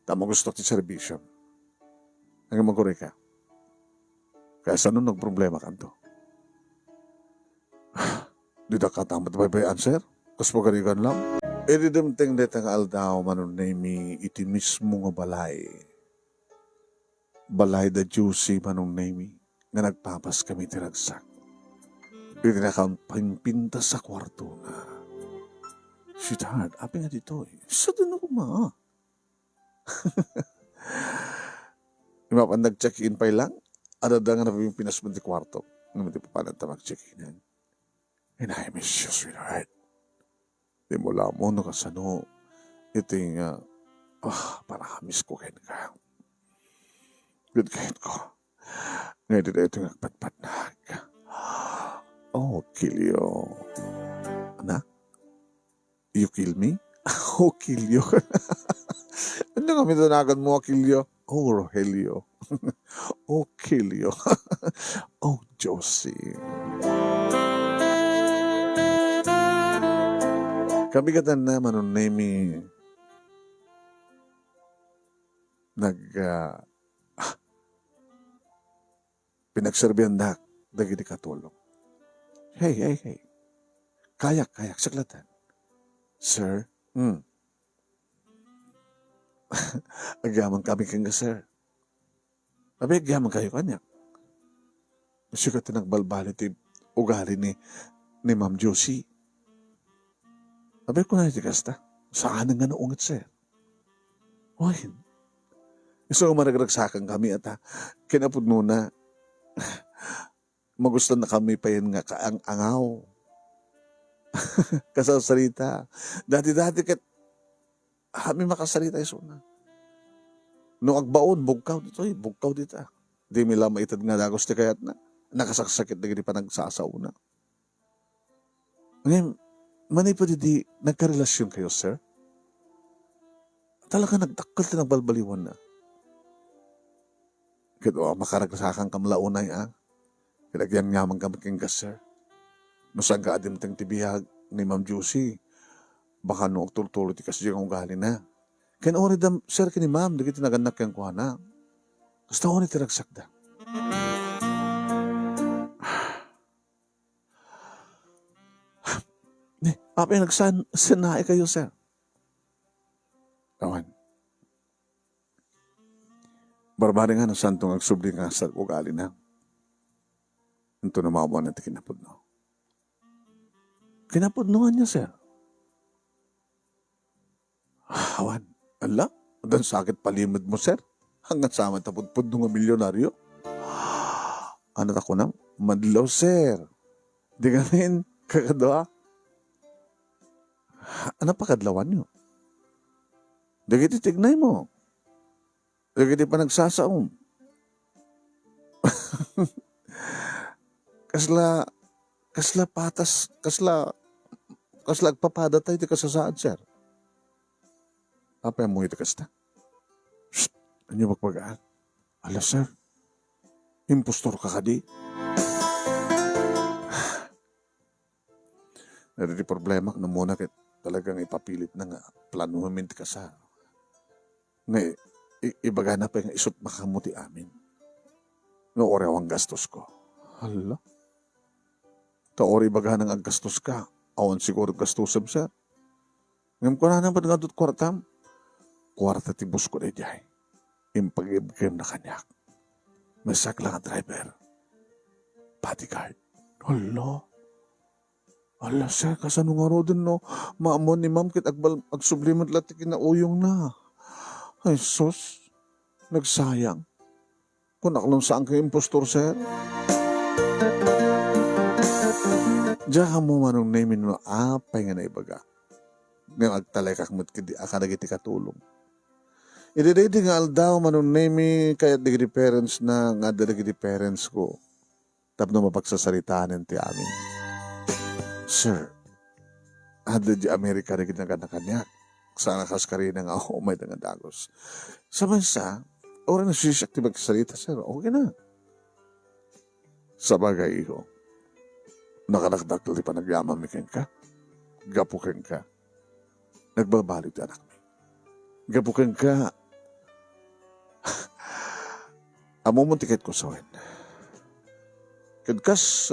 tamo gusto ti servisyo. Hanggang magkuri ka. Kaya saan nung nagproblema ka to? Di na katamat baybayan, sir? Kas pagkarigan lang? E di damteng detang aldaw manunaymi iti mismo nga balay. Balay da Juicy manunaymi nga nagpapas kami tiragsak. Iti nakampinta sa kwarto na. Sweetheart, api nga dito eh. Sa din ako ma. Imapan nag-check-in pa lang. Ada nga na yung pinasman di kwarto. Ngamit pa paano ta mag-check-in. And I miss you, sweetheart. Di mo lang mo no kasano. Iting, para miss ko kayo ka. Good kahit ko. Ngayon dito ito yung nagpatpatnag. Oh, Kilyo. Anak? You kill me? Oh, Kilyo. Ano kami tanagan mo, Kilyo? Oh, Rogelio. Oh, Kilyo. Oh, Josie. Kabigatan naman nun name pinagserbihan dak dagiti katulong. Hey. Kayak, saklatan. Sir, agyaman kami kang sir. Abi, agyaman kayo kanya. Masya ka tinagbalbali ti ugali ni Ma'am Josie. Abi, kung natikas ta, saan nga naungit, sir? Uy, iso managragsakan kami at kinapod muna. Magusto na kami pa yun nga kaang-angaw. Kasasalita. Dati kat kami makasalita iso na. No agbaon, bugkaw dito bugkaw dito. Di mila maitad nga dagos ti kayat na. Nakasaksakit na gini pa nagsasauna. Ngayon, manay pa di nagkarelasyon kayo, sir? Talaga nagtakal ti nagbalbaliwan na. Kaya makaragsakan kamlaunay Kinagyan nga man kami king sir. No saan ka adimtang tibihag ni Ma'am Juicy. Baka no tultulo ti kasi yung ugali na. Kaya ori dam, sir, kini ma'am, di kita naganak yung kuha na. Gusto ko ni tiragsak da. Apa yung nagsanay kayo, sir? Kawan. Barbari nga ng santong agsubli nga sa ugali na. Ito na mabuan natin kinapudno. Kinapudnoan niya, sir. Awan, ala, dan sakit palimod mo, sir. Hanggang sa aman tapudpud ng milyonaryo. Ano ako na? Madlaw, sir. Di gamin, kakadwa. Ano pa kadlawan nyo? Di kiti tignay mo. Di kiti pa nagsasaom. kasla patas, kasla agpapada tayo di kasasaad, sir. Apa yung mo ito kasta? Shh! Ano magpagaan? Ala, sir. Impostor ka kadi. Narili problema na muna kit talagang ipapilit na nga planuhin ka sa. Nga ibaga na pa yung isot makamuti amin. Nga orew ang gastos ko. Hala. Taori baga nang aggastos ka. Awan siguro gastusam siya. Ngam ko na naman nga do't kwartam. Kwarta tibus ko na diyan. Impag-ibigay na kanyak. Masak lang ang driver. Bodyguard. Hala. Ala, sir, kasano nga ro din, no? Maamon ni ma'am kit agsublimat latikin na uyong na. Ay, sus. Nagsayang. Kung naklong saan kayo impostor, sir? Diyan mo manong namin mo, apay nga na ibaga. Ngayon agtalay kakmat kiti akanagiti katulong. Idididi nga aldaw manong nami kaya digiti parents na nga digiti parents ko. Tapno mapagsasaritaan ti amin. Sir, ada di Amerika na ginaganakanyak. Sana kaskarina nga ako umay nga dagos. Sa bansa, oras na siyak ti magsalita, sir. Okay na. Sa bagay, iho. Nakanakdak li pa nagyamamikin ka. Gapukin ka. Nagbabalik ti anak mi. Gapukin ka. Amo mo tiket ko sa win. Kadkas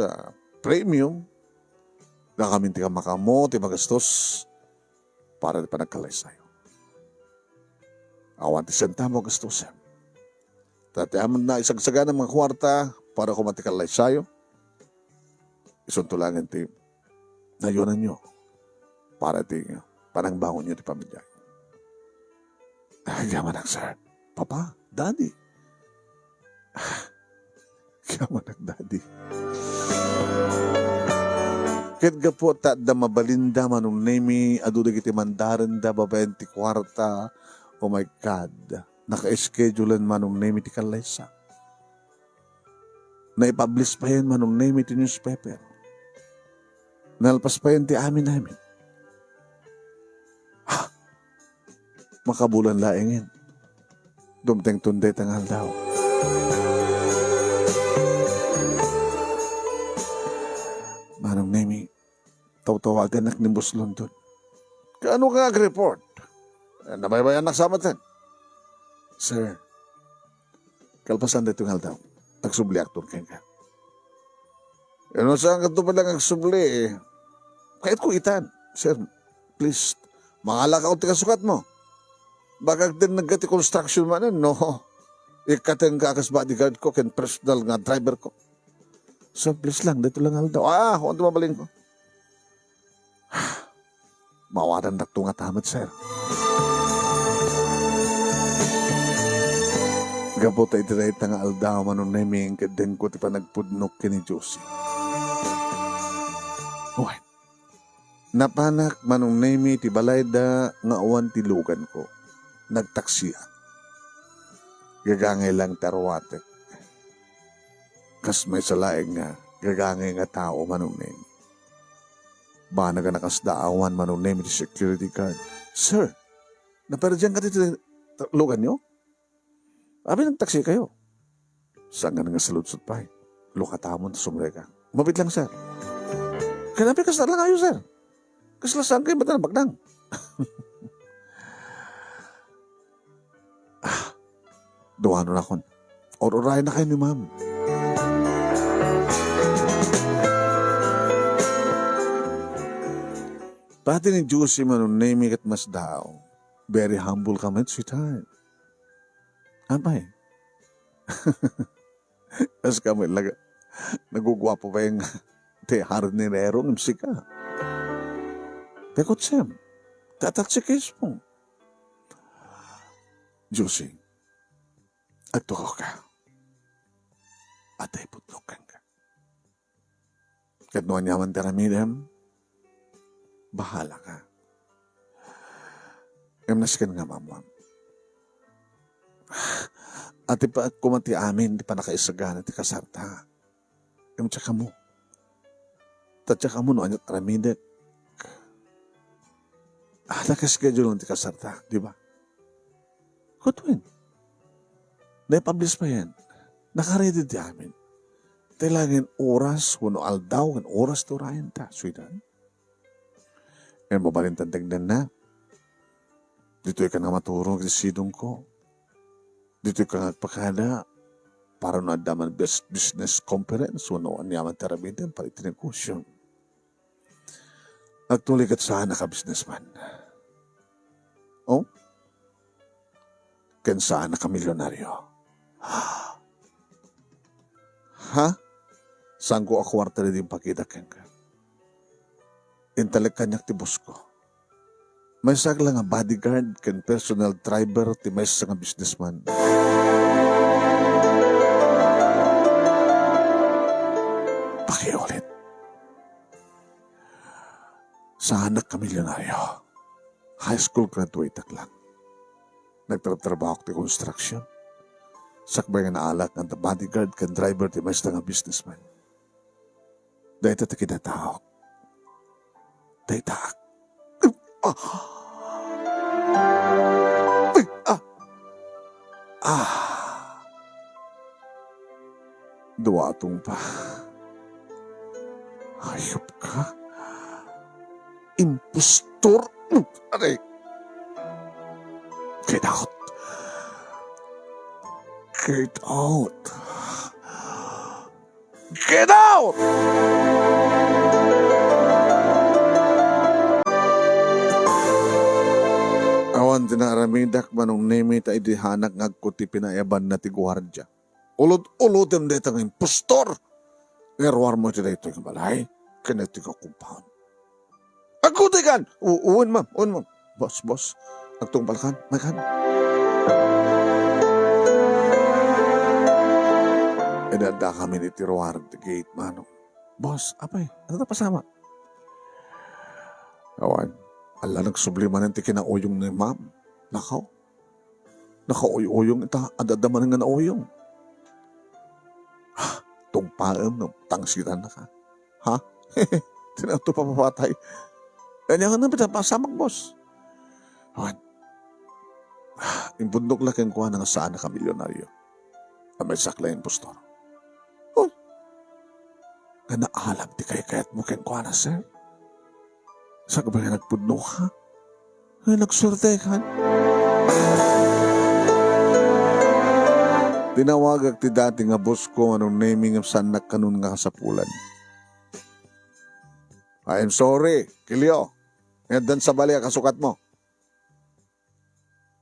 premium, nakaminti ka makamo, ti magastos, para di pa nagkalay sa'yo. Awan ti senta mo gastos. Tati aman na isagsaga ng mga kwarta para kumatikalay sa'yo. Isuntulangin ti nayunan nyo para ti parang bangon nyo ti pamilya. Yaman ang sir. Papa, daddy. Yaman ang daddy. Ket gapo ta da mabalinda manong nemi adu dagiti mandaran da babaen ti kwarta. Oh my God. Naka-schedulean manong nemi ti kalaysa. Naipublish pa yan manong nemi ti newspaper. Nalpas pa yan ti amin namin. Ha! Makabulan laingin. Dumteng tunday tangal daw. Manong nemi, tawagan nak ni Boss London. Kaano ka ag-report? Nabaybayan nagsamatin. Sir, kalpasan dito nga daw. Nagsubli aktor kayo ka. Ano saan ka ito palang nagsubli eh? Kahit ko itan. Sir, please, mahala ka o tikasukat mo. Baka din nagkati construction man no? Ikateng kakas bodyguard ko, ken personal nga driver ko. So, please lang, dito lang daw. Huwag mabaling ko. Mawaran na ito nga tamat, sir. Gabot ay direta nga aldaw manong naming kadeng ko ti pa nagpudnok kini Josie. Uy, napanak manong nami ti balayda nga awan ti lugan ko. Nagtaksiya. Gagangay lang tarwatek. Kas may salaing nga, gagangay nga tao manong nemi. Ba na nakasdaawan manong nemi di security guard. Sir, naparadyan ka dito lugan nyo? Abi nagtaksi kayo. Saan nga nga saludsod pa eh? Lukatamon, sumre ka. Mabit lang, sir. Kanapi kas na lang kayo, sir. Kaslasang kayo, ba't na bagdang? Duwano na kon. Or-oray na kayo ni ma'am. Pati ni Josie manong naming at mas daw. Very humble ka man, sweetheart. Abay, As kami laga, nagugwapo pa yung te hardinero ng sika. Tekot siyem, tatatsikis mo. Juicy, agtuko ka. At ay putlukan ka. Kat noon yaman teramidem, bahala ka. Emnaskan nga mamam. At ipa kumati amin, di pa nakaisagana, ti kasarta. Tsaka mo. Tsaka mo noon yung teramidem. Nakaschedule ng ti kasarta, di ba? Kutwin. Na-publish pa yan. Nakaready di amin. Tilangin oras, wano aldaw, ang oras to rayan ta, sweetheart. Ngayon mabalin tandagdan na. Dito'y ka na maturong sidong ko. Dito'y ka nagpakada para no adaman best business conference, wano anyaman terabidan, palitin ang kusyon. Nagtuloy kat saan ka businessman. Oh? Ken saan ka milyonaryo. Ha? Saan ko akwarta na din pakita ken ka? Intalek kanyak ti bus ko. May sagla nga bodyguard ken personal driver ti may nga businessman. Pakiulit. Saan ka milyonaryo. High school graduate lang. Nagtrabaho ko ti construction. Sakbay nga naalak ng bodyguard kan driver ti mas nga businessman. Dahil ito kinatawag. Dahil taak. Duwatong pa. Hayop ka. Impostor. Aray. Get out. Get out. Get out! Awan tinaramidak manong nemi ta idihanak ngagkuti pinayaban na ti guwardya. Ulod-ulodem dito ng impostor. Ngerwar mo iti dito yung balay. Kanati ka compound. Agkuti kan! Uwan ma'am. Boss. Agtong balkan. Makan. Edada kami ni Tiruar at gate, manong. Boss, apay, ano na pasama? Awan, ala nagsubliman ng tikinauyong ni ma'am. Nakaw. Nakauyong ita, adadaman nga nauyong. Tungpaan, no, tangsiran na ka. Ha? Tinato pa papatay. Ganyan ka na, pinapasamak, boss. Awan, yung bundok laking kuha na saan na ka milyonaryo. May sakla yung postor. Nga naalam ti kayat mo ken kuha na, sir. Sa kabay nagpudno ka? Nga nagsurte ka? Tinawagag ti dati nga boss ko anong naming of sanak kanun nga kasapulan. I'm sorry, Kilio. Ngayon sa bali kasukat mo.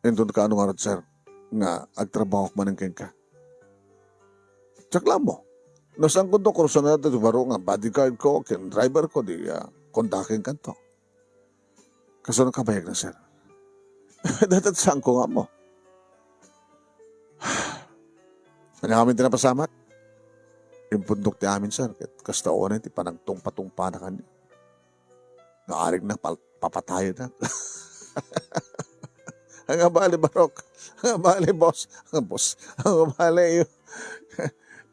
Entun ka anong arat, sir, nga agtrabaho man ng ka. Tsakla mo. Nasang ko to, kurso na natin, baro nga, bodyguard ko, ken driver ko, di kontakin ka to. Kaso nakabayag na, sir. Datat saan ko nga mo. Ano kami tinapasamat? Yung pundok ti amin, sir, kastaon na, ti panagtong-patungpa na kanya. Naarig na, papatayo na. Ang abali, Barok. Ang abali, boss. Ang abali, yun.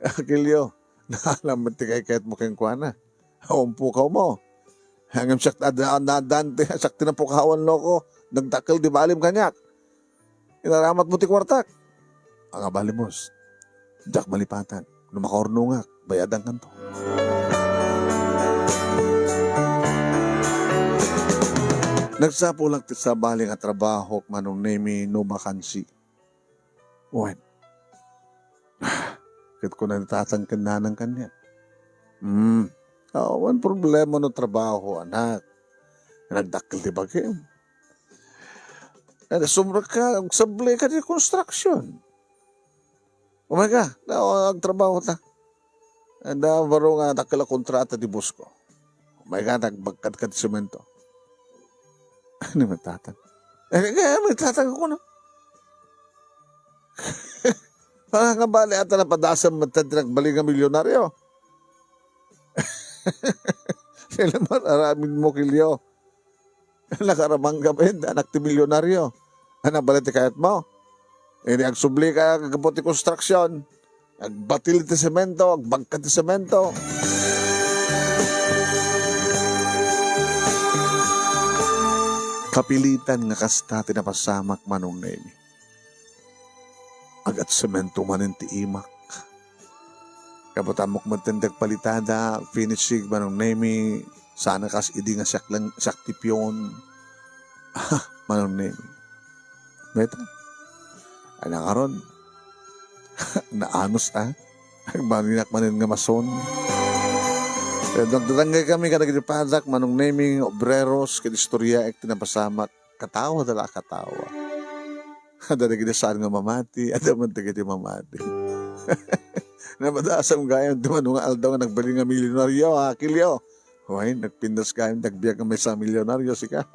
Akilyo. Naalam mo ti kay mo kayong kuwana. Umpukaw mo. Hanggang siyak nadante, siyak tinapukawan loko. Nagdakil di balim kanyak. Inaramat mo ti kwartak. Ang abalimos. Jack malipatan. Lumakaornungak. Bayadan kanto. Nagsapo lang ti sa baling at trabaho manong nemi no vacancy. Uwan. Kit ko na natatangkin na ng kanya. One problema no trabaho, anak. Nagdakil di bagay. Sumra ka, sablay ka di construction. Oh my God, nagtrabaho ta. Anda baro nga nakala kontrata di boss ko. Oh my God, nagbagkat semento. Ano man tatang? Kaya may tatang ako na. Para nga bali ata na padasam matadrak bali nga milyonaryo. Sila man aramin mo kilyo. Nakaramang gabi, anak ti milyonaryo. Anak bali ti kayat mo. Ini agsubli ka kagabuti construction. Agbatil ti semento, agbagkat ti semento. Kapilitan nga kasta tinapasamak manong nemi. Agat semento manin ti imak. Kabutamok magtindag palitada, finishing manong nemi, sana kas idi nga saktipyon. Manong nemi. Beta, anak aron, naanos maninak manin nga mason. Nagdatanggay kami kadagitipadak, manong naming obreros, kinistorya, tinapasamak, katawa dala katawa. Ada saan nga mamati, ada man tigiti mamati. Namadasam gayam, di man nga aldaw nga nagbali nga milyonaryo, kilyo. Huwag, nagpindas gayam, nagbiyak nga may sa milyonaryo, sika.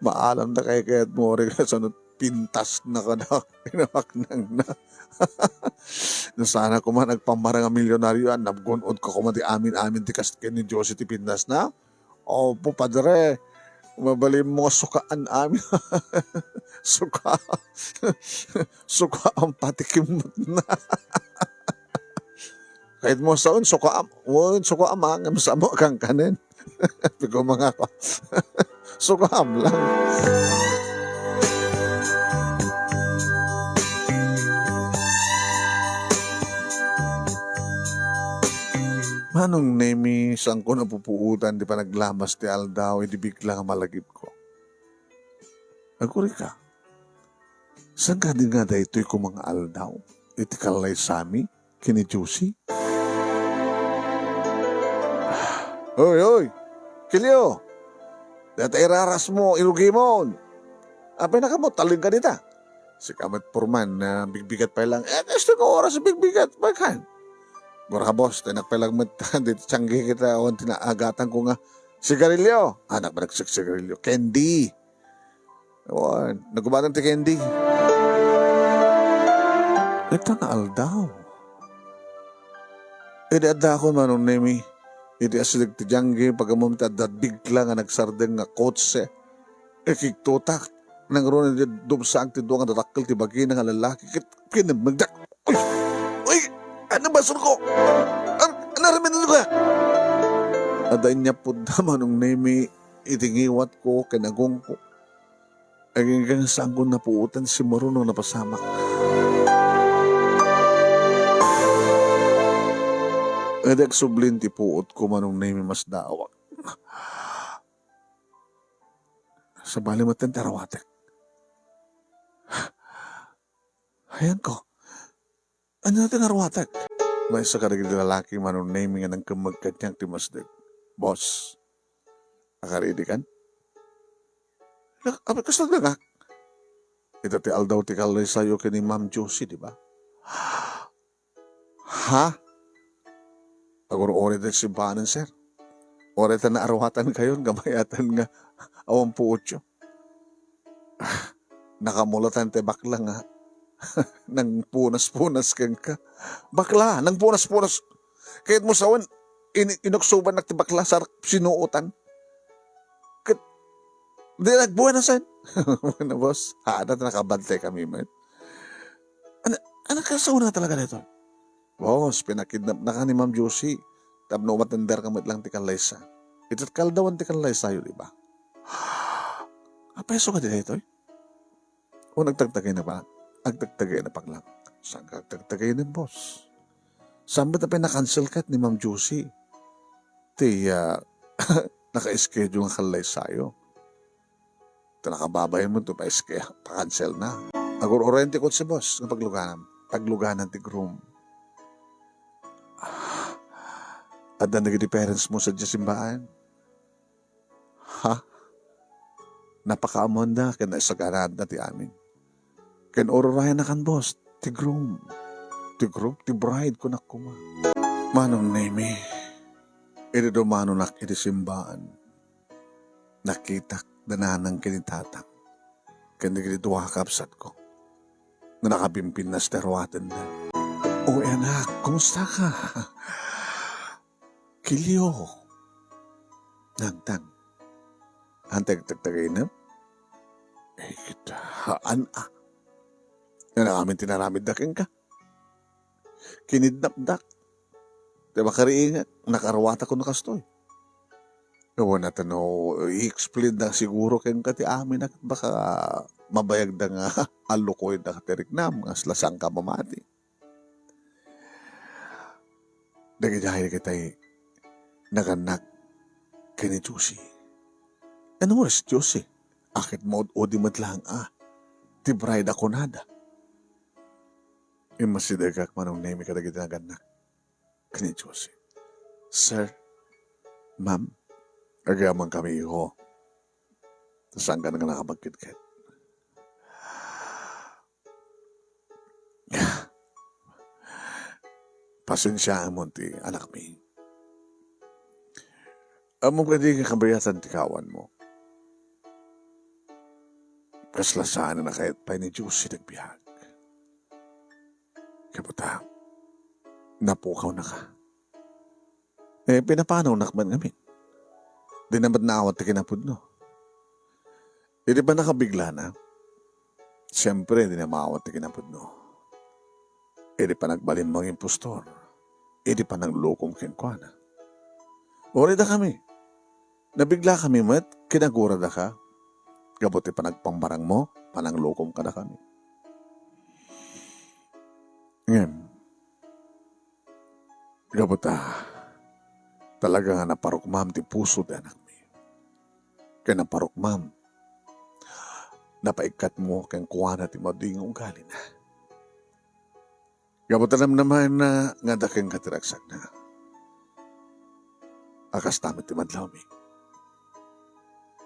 Maalam na kayat mo, rin ka sa pintas na ka na, pinawak nang na. Sana ko man nagpamara nga milyonaryo, nabgunod ko kumati amin-amin ti kaskin ni Josie ti pindas na. Opo, padre, mabalim mo sukaan amin. Suka. Suka ang patikim na. Kahit mo saon, suka am ang masamo kang kanin. Pigo mga ko. Suka am lang. Manong nemi, saan ko napupuutan, di pa naglamas ti aldaw, di bigla nga malagip ko. Aguri ka, saan ka din nga da ito'y ko mga aldaw? Iti kalay sami, kini Juicy? Oy, kilyo, dati iraras mo, irugi mo. Apay na ka mo, taling ka dita. Si Kamat Purman na bigbigat pa lang, gusto ko oras sa bigbigat, bakan. Mura ka boss, tinagpalag mo dito tiyanggi kita o tinaagatan ko nga sigarilyo. Anak ba nagsigarilyo? Candy. O, nagubatan ti Candy. Ito na aldaw. Edi adda ako manong nemi. Edi asilig ti tiyanggi pagkamumta at bigla nga nagsardeng nga kotse. Kiktutak. Nang ron na dumsang ti doon nga natakal ti bagi nga lalaki. Kinamagdak. Uy! Ano ba ko? Ano ramin na ka? Aday niya po naman nung nemi itingiwat ko, kinagong ko. Ay hanggang saan ko napuutan si marunong napasamak. Adag sublin ti puot ko manong nemi mas daawak. Sa bali matan tarawatek. Ayan ko. Ano natin arwatak? May isa karagil lalaki manong naming nga ng kamagkat niyang timasdig. Boss, nakaridi kan? Apa kasal na nga? Ito ti aldaw ti kalay sa'yo kini Ma'am Josie, di ba? Ha? Aguro orit at simbahanan, sir. Orit na arwatan kayo, gamayatan nga awang puotyo. Nakamulatan te bakla nga. Nang punas-punas kang ka. Bakla, nang punas-punas. Kahit mo sawan, inuksuban na bakla sa sinuutan. Di nagbuwan na san. Ano boss? Haanat nakabante kami man. Ano kasauna talaga nito? Boss, pinakidnap na ka ni Ma'am Josie. Tabno matender ka lang ti kalaysa. Ito't kaldawan ti kalaysa yun, di ba? Apeso ka din ito eh. O nagtagtagay na ba? Agtagtagay na paglang. Saan ka agtagtagay na, boss? Saan ba na pinakancel ka ni Ma'am Josie? Naka-schedule ang kalay sa'yo. Ito nakababayan mo ito, pa-cancel na. Agur-oriente ko si boss ng pagluganan ti groom. At na naging parents mo sa simbahan. Ha? Napaka-amanda, kaya naisaganad na ti amin. Ken orurayan na kan, boss. ti groom, ti bride ko na kuma. Manong Nemi, iti dumano nak iti simbaan. Nakitak dananang kinitatang. Kandi kiti duwa kapsat ko. Na nakabimpin na sterwatan na. O anak, kumusta ka? Kilyo. Nagtang. Antag tagtagay na. Kita, haan ah. Yan ang amin tinaramid daking ka. Kinidnapdak. Diba kariingat, nakarawata ko na kastoy. Ewan na tanong, i-explain na siguro kayong kati amin at baka mabayag na nga alukoy na katiriknam, nga slasang ka mamati. Dahil kita'y naganak kini Josie. Ano mo si Josie? Akit mo o di matlang ti bride ako nada. Imasidagak manong name ka dagit naganak kini Josie. Sir, ma'am, agaman kami iho. Saan ka na nakapagkit-kit? Pasensyaan mo ti anak mi. Among pwede ka kabayasan ti kawan mo. Kaslasaan na kahit pa ni Josie nagbihag. Kaputa, napukaw na ka. Pinapanaw nakman ngamin. Di naman naawat ti kinapod no. Di ba nakabigla na? Siyempre, di na maawat ti kinapod no. Di pa nagbalin mga impostor. Di pa naglukong kinkwana. Uri da kami. Nabigla kami mat, kinagura da ka. Gabuti pa nagpambarang mo, pananglukom ka na kami. Ngayon, gabuta, talaga nga naparukmam ti puso di anak mi. Kaya naparukmam, napaikat mo kayang kuwana ti mading ugali na. Gabuta naman na nga daking katiragsak na. Akas tamit ti madlaw mi.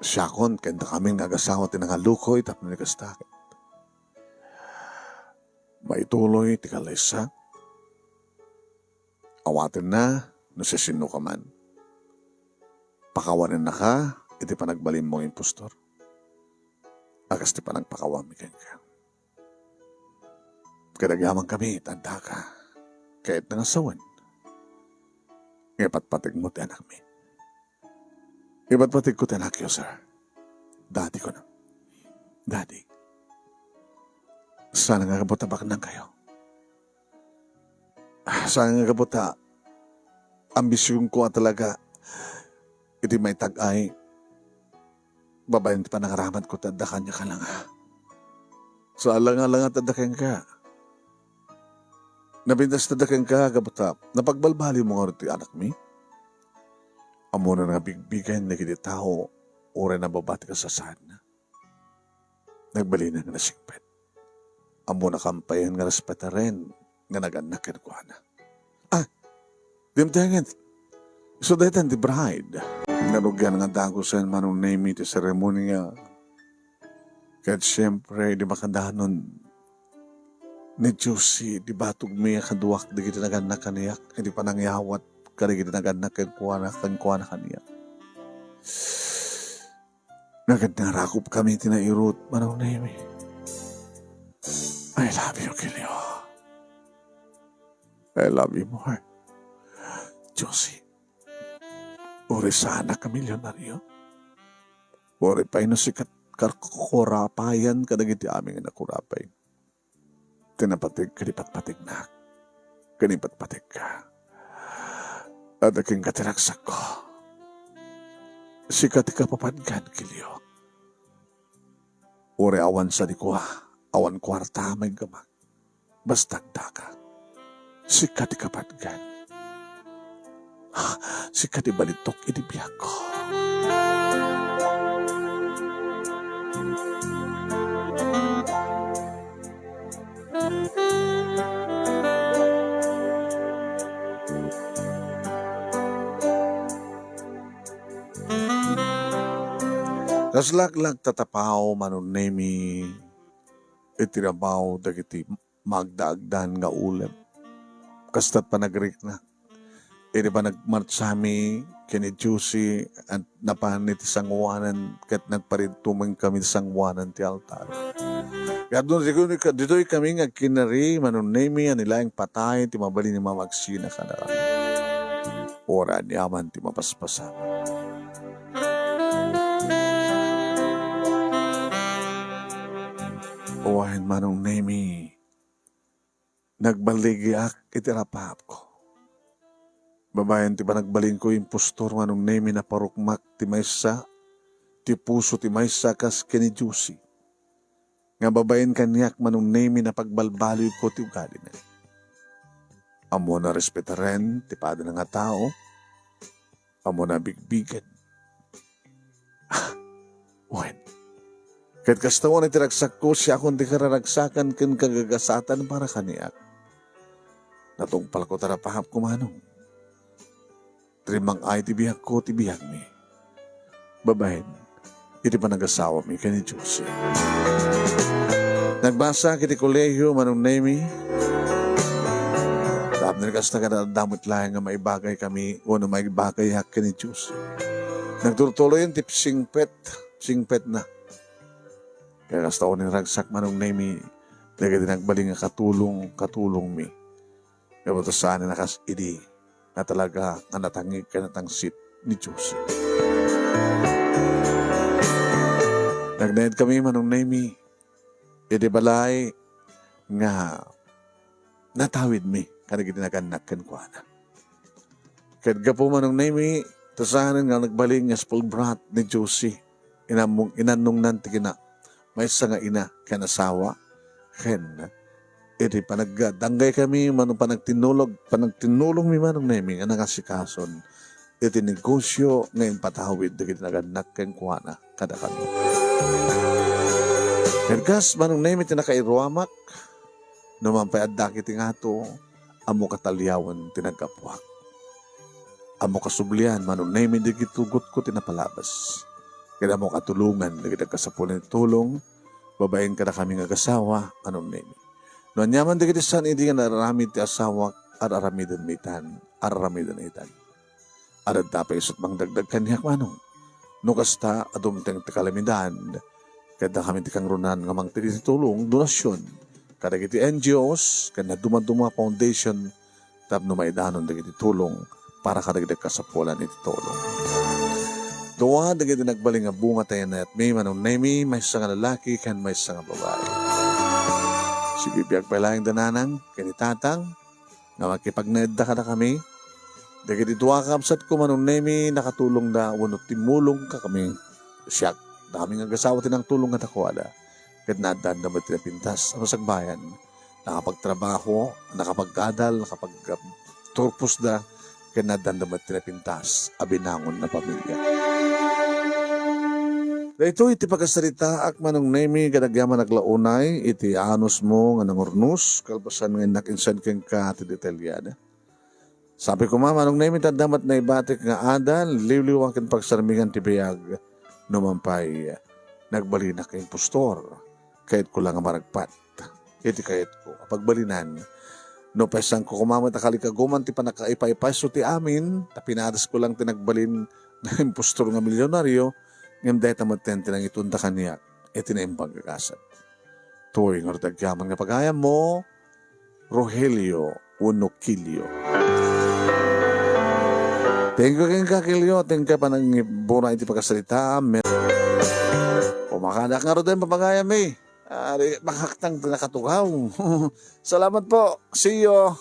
Siyakon, kenda kaming nagasawa ti nangalukoy tapos nagastakit. Maituloy ti kalaysa. Awatin na, nasisino ka man. Pakawanin na ka, iti panagbalin mong impostor. Akas ti panagpakawamikan ka. Kadagyaman kami, tanda ka. Kahit nangasawan. Ipatpatig mo ti anak mi. Ipatpatig ko ti anak yo, sir. Daddy ko na. Daddy. Sana nga kabuta baknang kayo. Sana nga kabuta ambisyon ko talaga iti may tag-ay babayan ti panangaramat ko tanda kanya ka lang so alang-alang at tanda ka nabintas tanda ka kabuta napagbalbali mo nga rin anak mi amo na nga bigbigan na kiti tao ore na babati ka sa saan na nagbali na nga nasikpet amo na kampayan nga respeta rin nga nag-anakin ko na. Dimtangan, so dahil the bride. Narugyan nga dago sa manong name iti seremony nga. Kahit siyempre, di makadanon ni Josie, di batog may kaduwak, di kita naganak kaniyak, hindi pa nangyawat, kaya kita naganak kuwana kaniyak. Nagad narakop kami tinairot, manong name. I love you, Kilio. I love you more. Josie, uri sana ka milyonaryo. Uri pa sikat karkurapayan kadagiti aming nakurapay. Tinapatig kanipat-patig na. Kanipat-patig ka. At aking katiragsak ko. Sikat ka papadgan, Kilyo. Uri awan sa dikwa, awan kwarta may gamag. Bastag ka. Sikat ka papadgan. Si katibalitok inibiyag ko. Kaslaglag tatapaw manunemi itirabaw dagiti magdaagdan nga ulem. Kasta't panagrik na. Edi pa nagmartsami kini Juicy at napanit isang wanan kat nagparitumang kami isang wanan ti altar. Kaya doon dito'y kami nga kinari manunemi nila ang patay ti mabali ni mamagsina ka na kami. Ora ni aman ti mapaspasa. Uwahin manong nemi nagbaligyak itirapap ko. Babayan ti panagbaling ko impostor manong nemi na parukmak ti maysa, ti puso ti maysa kas kini Juicy. Nga babayan kanyak manong nemi na pagbalbaloy ko ti ugali na. Amo na respetaren ti pada nga tao, amo na bigbigan. Wen, kahit kastawan na tiragsak ko siya kung di kararagsakan kin kagagasatan para kaniyak. Natungpal ko tarapahap kumanong. Trimang ay tibihag ko, tibihag mi. Babahin, iti pa nag-asawa mi kani Juicy. Nagbasa kiti kolehiyo manong nemi. Tapos nilikas na kadadamot lang nga maibagay kami o na maibagay hak kani Juicy. Nagtutuloy yung tip singpet na. Kaya kasta ko ragsak manong nemi. Dagay dinagbaling nga katulong mi. Kaya ito saan na nakas idi. Na talaga nga natangig ka natangsit ni Juicy. Nagnayad kami manong nemi. Edi balay nga natawid mi kanagin naganak kan kwa na. Kaya po manong nemi tasahanan nga nagbaling nga spulbrat ni Juicy. Inanong nanti kina may isa nga ina kanasawa ken edi panagdanggay kami manong panagtinulong mi manong nemi nga nakasikason iti negosyo ngayon patawid dagiti naganak ken kuana kada kami. Kergas manong nemi tinakairuamak naman pa adda kiti ngato amo katalyawan tinagkapuak. Amo kasublian manong nemi dagiti tugot ko tinapalabas. Kaya mo katulungan dagiti kasapulan ni tulong babaen kada kami nga kasawa anong nemi. No anyaman dagiti san idi nga nararamid ti asawa araramidan itan. Arad tapay isot mang dagdag kanyak manong. No kasta adumteng ti kalamidan kada kami ti kangrunan nga mang tulong donasyon. Kada kiti NGOs kada dumaduma foundation tapno maidanon dagiti tulong para kadagdag kasapulan iti tulong. Tuwa dagiti nagbaling nga bunga tayo na at may manong nemi may isa nga lalaki kan may isa nga babae. Si bibiyag palayang dananang, kanitatang, nga makipagnedda ka na kami. Dagiti tuwa kapsat ko manong nemi, nakatulong na unot timulong ka kami. Siyak, na kami nga gasawa tinang tulong nga takwala. Kat naadaan na matinapintas sa masagbayan. Nakapagtrabaho, nakapagkadal, nakapagturpos da, kat naadaan na matinapintas, abinangon na pamilya. Ito iti pagkasarita ak manong nemi kadagyaman naglaunay iti anos mo nga nangurnus kalpasan nga nakinsan keng ka ti detalyada. Sabi ko manong nemi tadamat na ibatik nga adal liwliwang ken pagsarmingan ti biyag numampay nagbalina kay impostor kayat ko lang nga maragpat iti kayat ko pagbalinan no pesang ko kumamot akalikaguman ti panakaipay-ipay so ti amin tapinadas ko lang tinagbalin na impostor nga milyonaryo. Ngam dahil tamaten tinang itunda kaniyak, itinaimbang gagasad. Tuwing ordagyaman nga pagayam mo, Rogelio Unokilio. Thank you kang kakilyo, thank you pa nang buna iti pagkasalita. Pumakanak nga ro din papagayam eh. Makaktang nakatugaw. Salamat po. See you.